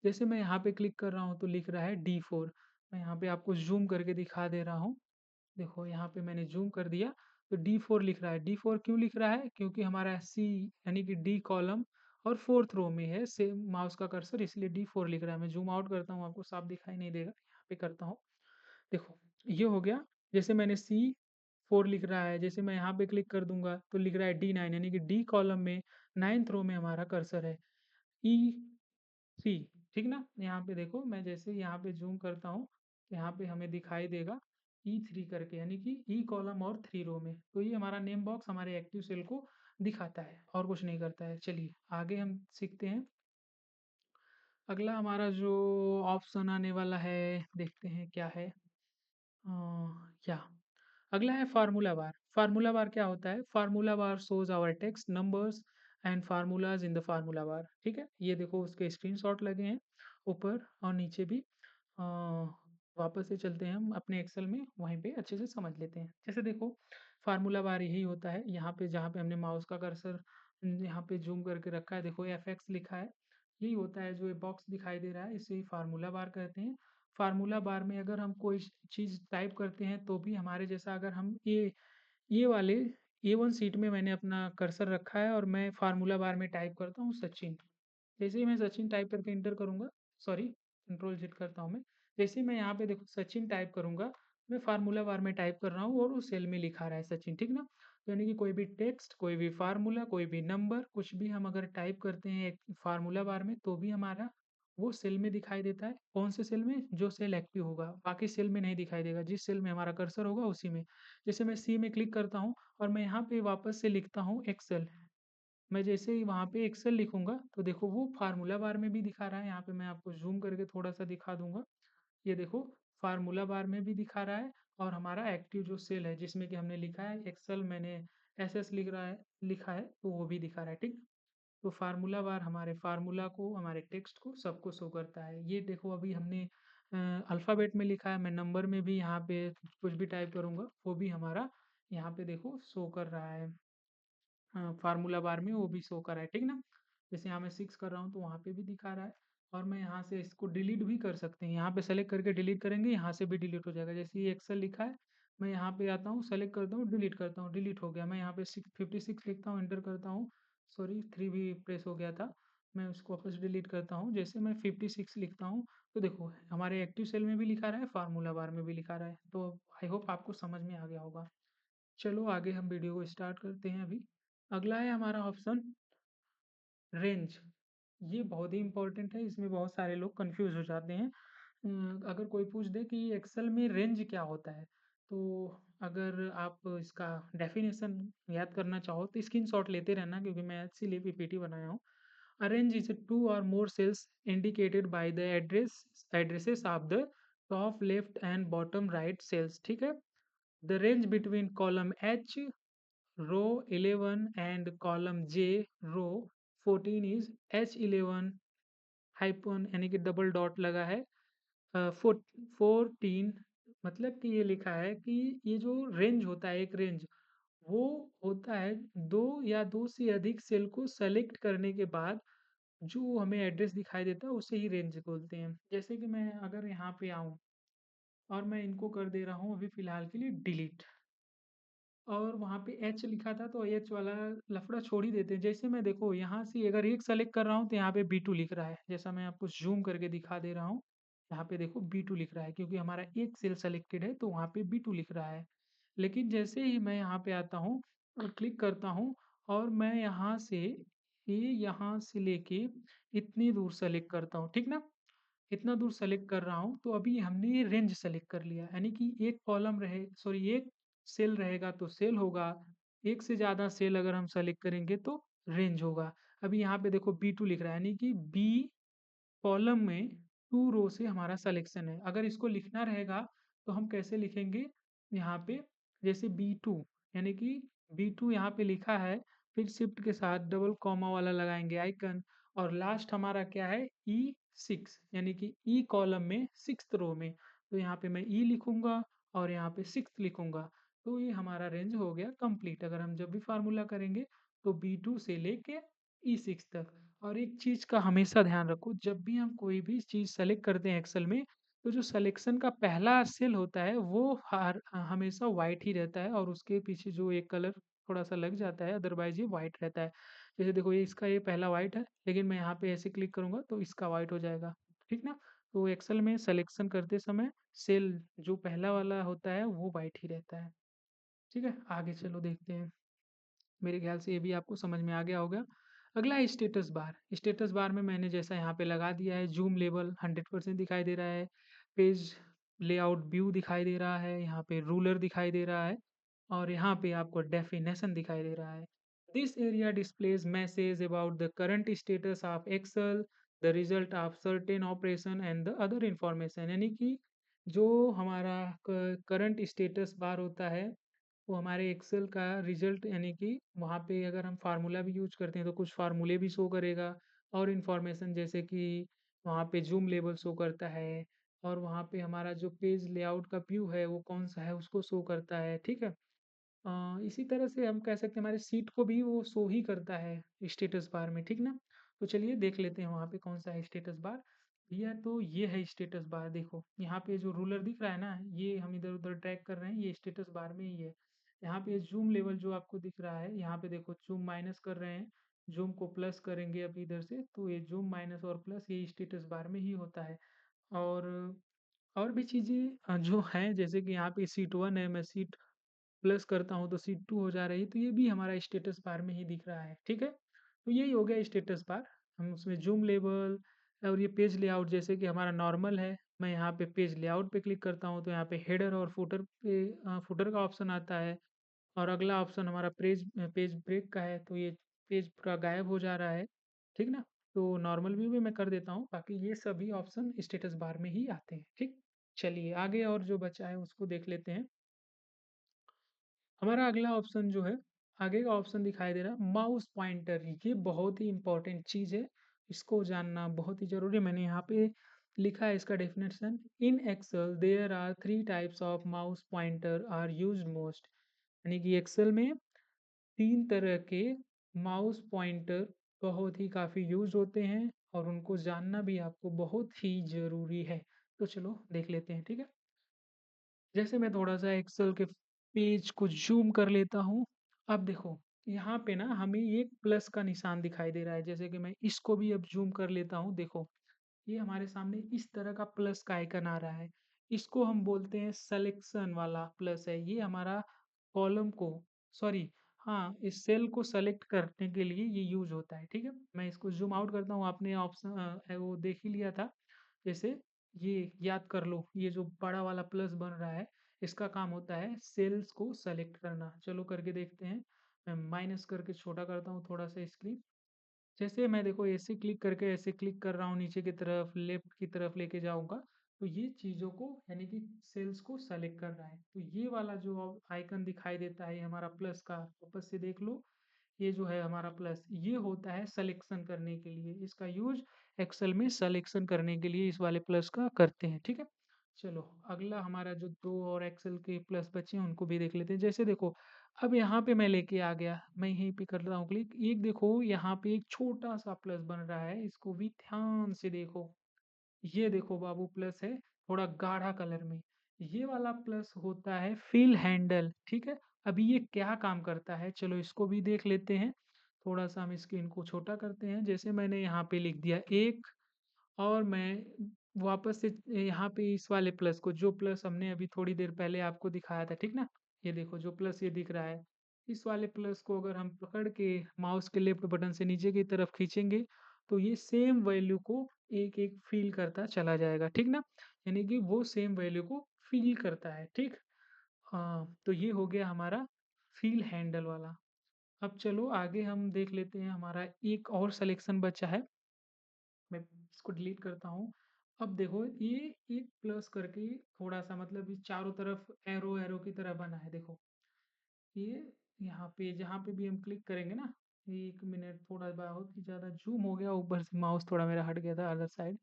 जैसे मैं यहाँ पे क्लिक कर रहा हूँ तो लिख रहा है D4। मैं यहाँ पे आपको जूम करके दिखा दे रहा हूँ। देखो यहाँ पे मैंने जूम कर दिया तो D4 लिख रहा है। D4 क्यों लिख रहा है? क्योंकि हमारा सी यानी कि डी कॉलम और फोर्थ रो में है सेम माउस का कर्सर, इसलिए D4 लिख रहा है। मैं जूम आउट करता हूँ, आपको साफ दिखाई नहीं देगा, यहाँ पे करता हूँ। देखो ये हो गया। जैसे मैंने C4 लिख रहा है, जैसे मैं यहाँ पे क्लिक कर दूंगा तो लिख रहा है D9, यानी कि डी कॉलम में नाइन्थ रो में हमारा कर्सर है। E3, ठीक ना। यहाँ पे देखो मैं जैसे यहाँ पे जूम करता हूँ तो यहाँ पे हमें दिखाई देगा E3 करके, यानी कि ई कॉलम और थ्री रो में। तो ये हमारा नेम बॉक्स हमारे एक्टिव सेल को दिखाता है और कुछ नहीं करता है। चलिए आगे हम सीखते हैं। अगला हमारा जो ऑप्शन आने वाला है, देखते हैं क्या है। या अगला है फार्मूला बार। फार्मूला बार क्या होता है? Formula bar shows our text numbers and formulas in the formula bar. ठीक है, ये देखो उसके स्क्रीनशॉट लगे हैं ऊपर और नीचे भी। अ, वापस से चलते हैं हम अपने एक्सेल में, वहीं पे अच्छे से समझ लेते हैं। जैसे देखो फार्मूला बार यही होता है, यहाँ पे जहाँ पे हमने माउस का कर्सर यहाँ पे जूम करके रखा है, देखो एफ एक्स लिखा है। यही होता है, जो ये बॉक्स दिखाई दे रहा है इसे फार्मूला बार कहते हैं। फार्मूला बार में अगर हम कोई चीज़ टाइप करते हैं तो भी हमारे जैसा, अगर हम ये वाले A1 सीट में मैंने अपना कर्सर रखा है और मैं फार्मूला बार में टाइप करता हूँ सचिन। जैसे ही मैं सचिन टाइप करके इंटर करूँगा, सॉरी कंट्रोल जेड करता हूँ मैं। जैसे ही मैं यहाँ पे देखो सचिन टाइप करूँगा, मैं फार्मूला बार में टाइप कर रहा हूँ और उस सेल में लिखा रहा है सचिन, ठीक ना? यानी कि कोई भी टेक्स्ट, कोई भी फार्मूला, कोई भी नंबर, कुछ भी हम अगर टाइप करते हैं एक फार्मूला बार में तो भी हमारा वो सेल में दिखाई देता है। कौन से सेल में? जो सेल एक्टिव होगा, बाकी सेल में नहीं दिखाई देगा। जिस सेल में हमारा कर्सर होगा उसी में। जैसे मैं सी में क्लिक करता हूँ और मैं यहाँ पे वापस से लिखता हूँ एक्सेल। मैं जैसे ही वहाँ पे एक्सेल लिखूँगा तो देखो वो फार्मूला बार में भी दिखा रहा है। यहाँ पे मैं आपको ज़ूम करके थोड़ा-सा दिखा दूँगा। ये देखो फार्मूला बार में भी दिखा रहा है और हमारा एक्टिव जो सेल है जिसमें कि हमने लिखा है एक्सेल, मैंने एसएस लिखा है तो वो भी दिखा रहा है, ठीक? तो फार्मूला बार हमारे फार्मूला को, हमारे टेक्स्ट को, सबको शो करता है। ये देखो अभी हमने अल्फ़ाबेट में लिखा है, मैं नंबर में भी यहाँ पे कुछ भी टाइप करूँगा वो भी हमारा यहाँ पे देखो शो कर रहा है। हाँ, फार्मूला बार में वो भी शो कर रहा है, ठीक ना? जैसे यहाँ मैं 6 कर रहा हूँ तो वहाँ पे भी दिखा रहा है और मैं यहाँ से इसको डिलीट भी कर सकते हैं। यहाँ पे सेलेक्ट करके डिलीट करेंगे, यहाँ से भी डिलीट हो जाएगा। जैसे ये एक्सेल लिखा है, मैं यहाँ पे आता हूँ, सेलेक्ट करता हूँ, डिलीट करता हूँ, डिलीट हो गया। मैं यहाँ पे 56 लिखता हूँ, एंटर करता हूँ, सॉरी 3 भी प्रेस हो गया था। मैं उसको वापस डिलीट करता हूँ। जैसे मैं 56 लिखता हूँ तो देखो हमारे एक्टिव सेल में भी लिखा रहा है, फार्मूला बार में भी लिखा रहा है। तो आई होप आपको समझ में आ गया होगा। चलो आगे हम वीडियो को स्टार्ट करते हैं अभी। अगला है हमारा ऑप्शन रेंज। ये बहुत ही इम्पोर्टेंट है, इसमें बहुत सारे लोग कंफ्यूज हो जाते हैं। अगर कोई पूछ दे कि एक्सेल में रेंज क्या होता है, तो अगर आप इसका डेफिनेशन याद करना चाहो तो स्क्रीनशॉट लेते रहना, क्योंकि मैं इसीलिए पीपीटी बनाया हूँ। A range is two or more cells indicated by the addresses of the top left and bottom right cells, ठीक है? The range between column H row 11 and column J row 14 is H11 hyphen यानी कि double dot लगा है 14। मतलब कि ये लिखा है कि ये जो रेंज होता है, एक रेंज वो होता है दो या दो से अधिक सेल को सेलेक्ट करने के बाद जो हमें एड्रेस दिखाई देता है उसे ही रेंज बोलते हैं। जैसे कि मैं अगर यहाँ पे आऊँ और मैं इनको कर दे रहा हूँ अभी फ़िलहाल के लिए डिलीट, और वहाँ पे एच लिखा था तो एच वाला लफड़ा छोड़ ही देते हैं। जैसे मैं देखो यहाँ से अगर एक सेलेक्ट कर रहा हूँ तो यहाँ पे बी टू लिख रहा है। जैसा मैं आपको ज़ूम करके दिखा दे रहा हूँ, यहाँ पे देखो बी टू लिख रहा है क्योंकि हमारा एक सेल सेलेक्टेड है तो वहाँ पे बी टू लिख रहा है। लेकिन जैसे ही मैं यहाँ पे आता हूँ और क्लिक करता हूँ और मैं यहाँ से लेके इतनी दूर सेलेक्ट करता हूँ, ठीक ना? इतना दूर सेलेक्ट कर रहा हूँ तो अभी हमने ये रेंज सेलेक्ट कर लिया, यानी कि एक कॉलम रहे, सॉरी एक सेल रहेगा तो सेल होगा, एक से ज़्यादा सेल अगर हम सेलेक्ट करेंगे तो रेंज होगा। अभी यहाँ पे देखो बी टू लिख रहा है, यानी कि बी कॉलम में 2 रो से हमारा सिलेक्शन है। अगर इसको लिखना रहेगा तो हम कैसे लिखेंगे? यहाँ पे जैसे B2 यानी कि B2 यहाँ पे लिखा है, फिर शिफ्ट के साथ डबल कॉमा वाला लगाएँगे आइकन, और लास्ट हमारा क्या है? E6 यानी कि E कॉलम में 6th रो में। तो यहाँ पे मैं E लिखूँगा और यहाँ पे 6th लिखूँगा। तो ये हमारा रेंज हो गया कंप्लीट। अगर हम जब भी फ़ॉर्मूला करेंगे तो B2 से लेके E6 तक। और एक चीज़ का हमेशा ध्यान रखो, जब भी हम कोई भी चीज़ सेलेक्ट करते हैं एक्सेल में, तो जो सिलेक्शन का पहला सेल होता है वो हमेशा वाइट ही रहता है और उसके पीछे जो एक कलर थोड़ा-सा लग जाता है, अदरवाइज़ ये वाइट रहता है। जैसे देखो ये इसका ये पहला वाइट है, लेकिन मैं यहाँ पे ऐसे क्लिक करूँगा तो इसका वाइट हो जाएगा, ठीक ना? तो एक्सेल में सिलेक्शन करते समय सेल जो पहला वाला होता है वो वाइट ही रहता है, ठीक है? आगे चलो देखते हैं। मेरे ख्याल से ये भी आपको समझ में आ गया होगा। अगला है स्टेटस बार। स्टेटस बार में मैंने जैसा यहाँ पे लगा दिया है, ज़ूम लेवल 100% दिखाई दे रहा है, पेज लेआउट व्यू दिखाई दे रहा है, यहाँ पे रूलर दिखाई दे रहा है और यहाँ पे आपको डेफ़िनेशन दिखाई दे रहा है। This area displays message about the current status of Excel, the result of certain operation and the other information। यानी कि जो हमारा करंट स्टेटस बार होता है वो हमारे एक्सेल का रिजल्ट, यानी कि वहाँ पे अगर हम फार्मूला भी यूज करते हैं तो कुछ फार्मूले भी शो करेगा, और इन्फॉर्मेशन जैसे कि वहाँ पे जूम लेवल शो करता है, और वहाँ पे हमारा जो पेज लेआउट का व्यू है वो कौन सा है उसको शो करता है, ठीक है। इसी तरह से हम कह सकते हैं हमारे सीट को भी वो शो ही करता है स्टेटस बार में, ठीक ना। तो चलिए देख लेते हैं वहाँ पे कौन सा है स्टेटस बार। भैया तो ये है स्टेटस बार, देखो यहाँ पे जो रूलर दिख रहा है ना, ये हम इधर उधर ट्रैक कर रहे हैं, ये स्टेटस बार में ही है। यहाँ पे जूम लेवल जो आपको दिख रहा है, यहाँ पे देखो जूम माइनस कर रहे हैं, जूम को प्लस करेंगे अभी इधर से, तो ये जूम माइनस और प्लस ये स्टेटस बार में ही होता है। और और भी चीज़ें जो हैं, जैसे कि यहाँ पे सीट वन है, मैं सीट प्लस करता हूँ तो सीट 2 हो जा रही है, तो ये भी हमारा स्टेटस बार में ही दिख रहा है, ठीक है। तो यही हो गया स्टेटस बार। हम उसमें जूम लेवल और ये पेज लेआउट, जैसे कि हमारा नॉर्मल है, मैं यहाँ पे पेज लेआउट पे क्लिक करता हूँ तो यहाँ पे हेडर और फुटर पे फुटर का ऑप्शन आता है, और अगला ऑप्शन हमारा पेज ब्रेक का है, तो ये पेज पूरा गायब हो जा रहा है, ठीक ना। तो नॉर्मल व्यू भी मैं कर देता हूँ, बाकी ये सभी ऑप्शन स्टेटस बार में ही आते हैं, ठीक। चलिए आगे और जो बचा है उसको देख लेते हैं। हमारा अगला ऑप्शन जो है, आगे का ऑप्शन दिखाई दे रहा है माउस पॉइंटर। ये बहुत ही इंपॉर्टेंट चीज़ है, इसको जानना बहुत ही जरूरी है। मैंने यहाँ पे लिखा है इसका definition. In Excel there are three types of mouse pointer are used most. यानी कि एक्सेल में तीन तरह के माउस पॉइंटर बहुत ही काफ़ी यूज होते हैं, और उनको जानना भी आपको बहुत ही ज़रूरी है। तो चलो देख लेते हैं, ठीक है। जैसे मैं थोड़ा-सा एक्सेल के पेज को ज़ूम कर लेता हूँ। अब देखो, यहाँ पे ना हमें एक प्लस का निशान दिखाई दे रहा है। जैसे कि मैं इसको भी अब ज़ूम कर लेता हूँ, देखो, ये हमारे सामने इस तरह का प्लस का आइकन आ रहा है। इसको हम बोलते हैं सिलेक्शन वाला प्लस है। ये हमारा कॉलम को, सॉरी, हाँ, इस सेल को सेलेक्ट करने के लिए ये यूज़ होता है, ठीक है। मैं इसको ज़ूम आउट करता हूँ, आपने ऑप्शन वो देख ही लिया था। जैसे ये याद कर लो, ये जो बड़ा वाला प्लस बन रहा है, इसका काम होता है सेल्स को सेलेक्ट करना। चलो करके देखते हैं। मैं माइनस करके छोटा करता हूँ थोड़ा-सा स्क्रीन। जैसे मैं देखो ऐसे क्लिक करके ऐसे क्लिक कर रहा हूँ नीचे की तरफ, लेफ्ट की तरफ लेके जाऊँगा, तो ये चीज़ों को, यानी कि सेल्स को सेलेक्ट कर रहा है। तो ये वाला जो आइकन दिखाई देता है, ये हमारा प्लस का, वापस से देख लो, ये जो है हमारा प्लस, ये होता है सिलेक्शन करने के लिए। इसका यूज़ एक्सेल में सिलेक्शन करने के लिए इस वाले प्लस का करते हैं, ठीक है। चलो अगला हमारा जो 2 और एक्सेल के प्लस बचे हैं उनको भी देख लेते हैं। जैसे देखो, अब यहाँ पे मैं लेके आ गया, मैं यहीं पे कर रहा हूँ क्लिक। एक देखो यहाँ पे एक छोटा-सा प्लस बन रहा है, इसको भी ध्यान से देखो। ये देखो बाबू प्लस है, थोड़ा गाढ़ा कलर में। ये वाला प्लस होता है फिल हैंडल, ठीक है। अभी ये क्या काम करता है, चलो इसको भी देख लेते हैं। थोड़ा-सा हम स्क्रीन को छोटा करते हैं। जैसे मैंने यहाँ पे लिख दिया 1, और मैं वापस से यहाँ पे इस वाले प्लस को, जो प्लस हमने अभी थोड़ी देर पहले आपको दिखाया था, ठीक ना? ये देखो जो प्लस ये दिख रहा है, इस वाले प्लस को अगर हम पकड़ के माउस के लेफ्ट बटन से नीचे की तरफ खींचेंगे, तो ये सेम वैल्यू को एक-एक फ़ील करता चला जाएगा, ठीक ना? यानी कि वो सेम वैल्यू को फ़ील करता है, ठीक? हाँ, तो ये हो गया हमारा फ़ील हैंडल वाला। अब चलो आगे हम देख लेते हैं, हमारा एक और सलेक्शन बचा है। मैं इसको डिलीट करता हूँ। अब देखो ये एक प्लस करके थोड़ा-सा, मतलब इस चारों तरफ एरो एरो की तरह बना है, देखो। ये यहाँ पे जहाँ पे भी हम क्लिक करेंगे ना, 1 मिनट, थोड़ा बहुत ही ज़्यादा ज़ूम हो गया, ऊपर से माउस थोड़ा मेरा हट गया था अदर साइड।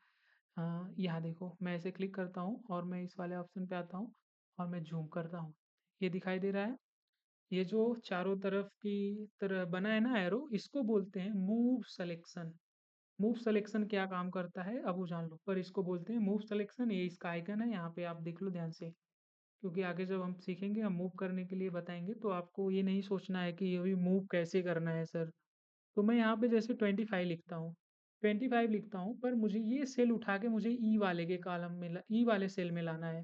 यहाँ देखो मैं ऐसे क्लिक करता हूँ और मैं इस वाले ऑप्शन पे आता हूँ और मैं ज़ूम करता हूँ। ये दिखाई दे रहा है? ये जो चारों तरफ की तरह बना है ना एरो, इसको बोलते हैं मूव सिलेक्शन। मूव सिलेक्शन क्या काम करता है अब वो जान लो, पर इसको बोलते हैं मूव सिलेक्शन। ये इसका आइकन है, यहाँ पे आप देख लो ध्यान से, क्योंकि आगे जब हम सीखेंगे, हम मूव करने के लिए बताएंगे, तो आपको ये नहीं सोचना है कि ये भी मूव कैसे करना है सर। तो मैं यहाँ पे जैसे 25 लिखता हूँ, 25 लिखता हूँ, पर मुझे ये सेल उठा के मुझे ई वाले के कॉलम में ई वाले सेल में लाना है।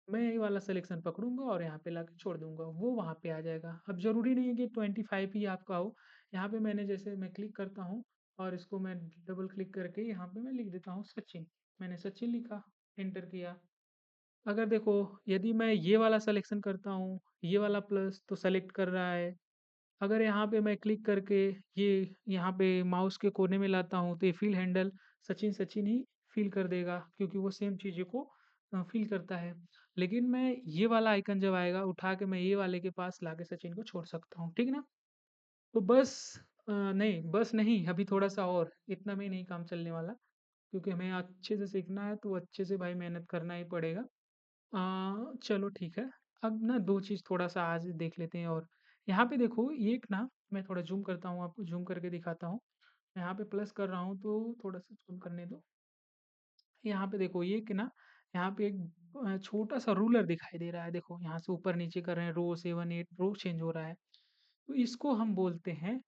मैं ये वाला सिलेक्शन पकड़ूंगा और यहाँ पे लाके छोड़ दूंगा, वो वहाँ पे आ जाएगा। अब जरूरी नहीं है कि 25 ही आपका हो। यहाँ पे मैंने जैसे मैं क्लिक करता हूँ और इसको मैं डबल क्लिक करके यहाँ पे मैं लिख देता हूँ सचिन। मैंने सचिन लिखा, एंटर किया। अगर देखो, यदि मैं ये वाला सिलेक्शन करता हूँ, ये वाला प्लस तो सेलेक्ट कर रहा है, अगर यहाँ पे मैं क्लिक करके ये यहाँ पे माउस के कोने में लाता हूँ तो ये फ़ील हैंडल सचिन सचिन ही फ़ील कर देगा क्योंकि वो सेम चीज़ों को फ़ील करता है। लेकिन मैं ये वाला आइकन जब आएगा उठा के मैं ये वाले के पास लाके सचिन को छोड़ सकता हूँ, ठीक ना? तो नहीं बस नहीं अभी थोड़ा-सा और इतना में नहीं काम चलने वाला क्योंकि हमें अच्छे से सीखना है तो अच्छे से भाई मेहनत करना ही पड़ेगा। चलो ठीक है। अब ना 2 चीज़ थोड़ा-सा आज देख लेते हैं और यहाँ पे देखो ये एक ना मैं थोड़ा ज़ूम करता हूँ, आपको ज़ूम करके दिखाता हूँ। यहाँ पे प्लस कर रहा हूँ तो थोड़ा-सा ज़ूम करने दो। यहाँ पे देखो ये कि ना यहाँ पे एक छोटा-सा रूलर दिखाई दे रहा है देखो, यहाँ से ऊपर-नीचे कर रहे हैं रो 7, 8 रो चेंज हो रहा है। तो इसको हम बोलते हैं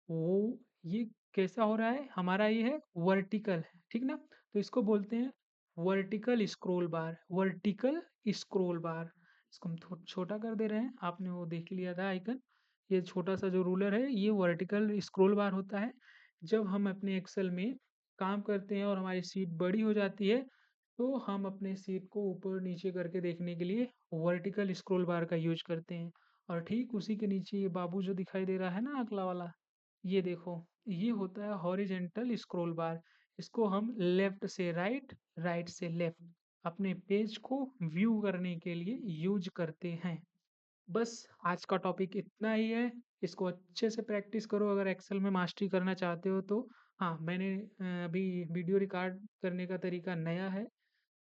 वो ये कैसा हो रहा है? हमारा ये है वर्टिकल, ठीक ना? तो इसको बोलते हैं वर्टिकल स्क्रॉल बार, वर्टिकल स्क्रॉल बार। इसको हम छोटा कर दे रहे हैं, आपने वो देख लिया था आइकन। ये छोटा-सा जो रूलर है, ये वर्टिकल स्क्रॉल बार होता है। जब हम अपने एक्सेल में काम करते हैं और हमारी शीट बड़ी हो जाती है, तो हम अपने शीट को ऊपर-नीचे करके देखने के लिए वर्टिकल स्क्रॉल बार का यूज़ करते हैं। और ठीक उसी के नीचे ये बाबू जो दिखाई दे रहा है ना अगला वाला, ये देखो, ये होता है हॉरिज़ॉन्टल स्क्रॉल बार। इसको हम लेफ्ट से राइट, राइट से लेफ्ट अपने पेज को व्यू करने के लिए यूज़ करते हैं। बस आज का टॉपिक इतना ही है। इसको अच्छे से प्रैक्टिस करो अगर एक्सेल में मास्टरी करना चाहते हो तो। हाँ, मैंने अभी वीडियो रिकॉर्ड करने का तरीका नया है।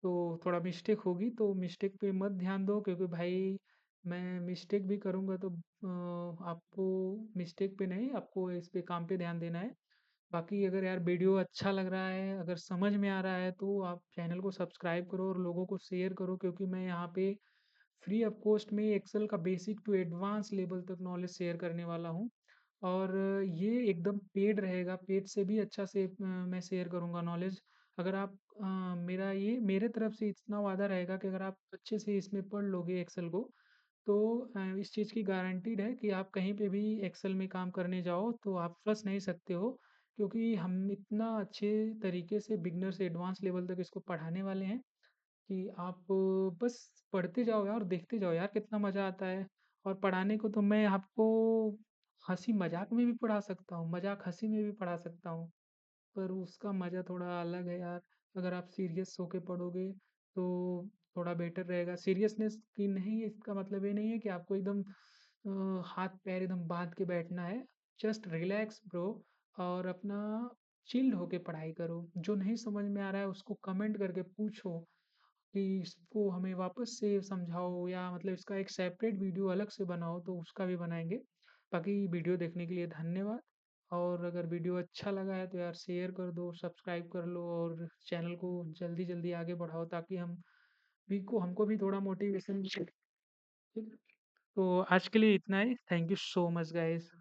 तो थोड़ा मिस्टेक होगी तो मिस्टेक पे मत ध्यान दो क्योंकि भाई मैं मिस्टेक भी करूँगा तो आपको मिस्टेक पे नहीं आपको इस पे काम पे ध्यान देना है। बाकी अगर यार वीडियो अच्छा लग रहा है, अगर समझ में आ रहा है तो आप चैनल को सब्सक्राइब करो और लोगों को शेयर करो क्योंकि मैं यहाँ पे फ्री ऑफ कॉस्ट में एक्सेल का बेसिक टू एडवांस लेवल तक नॉलेज शेयर करने वाला हूँ। और ये एकदम पेड रहेगा, पेड से भी अच्छा से मैं शेयर करूँगा नॉलेज। अगर आप मेरा ये मेरे तरफ से इतना वादा रहेगा कि अगर आप अच्छे से इसमें पढ़ लोगे एक्सेल को, तो इस चीज़ की गारंटीड है कि आप कहीं पे भी एक्सेल में काम करने जाओ तो आप फँस नहीं सकते हो। क्योंकि हम इतना अच्छे तरीके से बिगिनर से एडवांस लेवल तक इसको पढ़ाने वाले हैं कि आप बस पढ़ते जाओ यार, देखते जाओ यार कितना मज़ा आता है। और पढ़ाने को तो मैं आपको हँसी-मज़ाक में भी पढ़ा सकता हूँ, मज़ाक-हँसी में भी पढ़ा सकता हूँ। पर उसका मज़ा थोड़ा अलग है यार। अगर आप सीरियस होके पढ़ोगे तो थोड़ा बेटर रहेगा। सीरियसनेस की नहीं इसका मतलब ये नहीं है कि आपको एकदम हाथ-पैर एकदम बाँध के बैठना है। जस्ट रिलैक्स ब्रो और अपना चिल्ड होके पढ़ाई करो। जो नहीं समझ में आ रहा है उसको कमेंट करके पूछो। कि इसको हमें वापस से समझाओ या मतलब इसका एक सेपरेट वीडियो अलग से बनाओ तो उसका भी बनाएँगे। बाकी वीडियो देखने के लिए धन्यवाद और अगर वीडियो अच्छा लगा है तो यार शेयर कर दो, सब्सक्राइब कर लो और चैनल को जल्दी-जल्दी आगे बढ़ाओ ताकि हमको भी थोड़ा मोटिवेशन मिले। ठीक है? तो आज के लिए इतना ही। Thank you so much guys.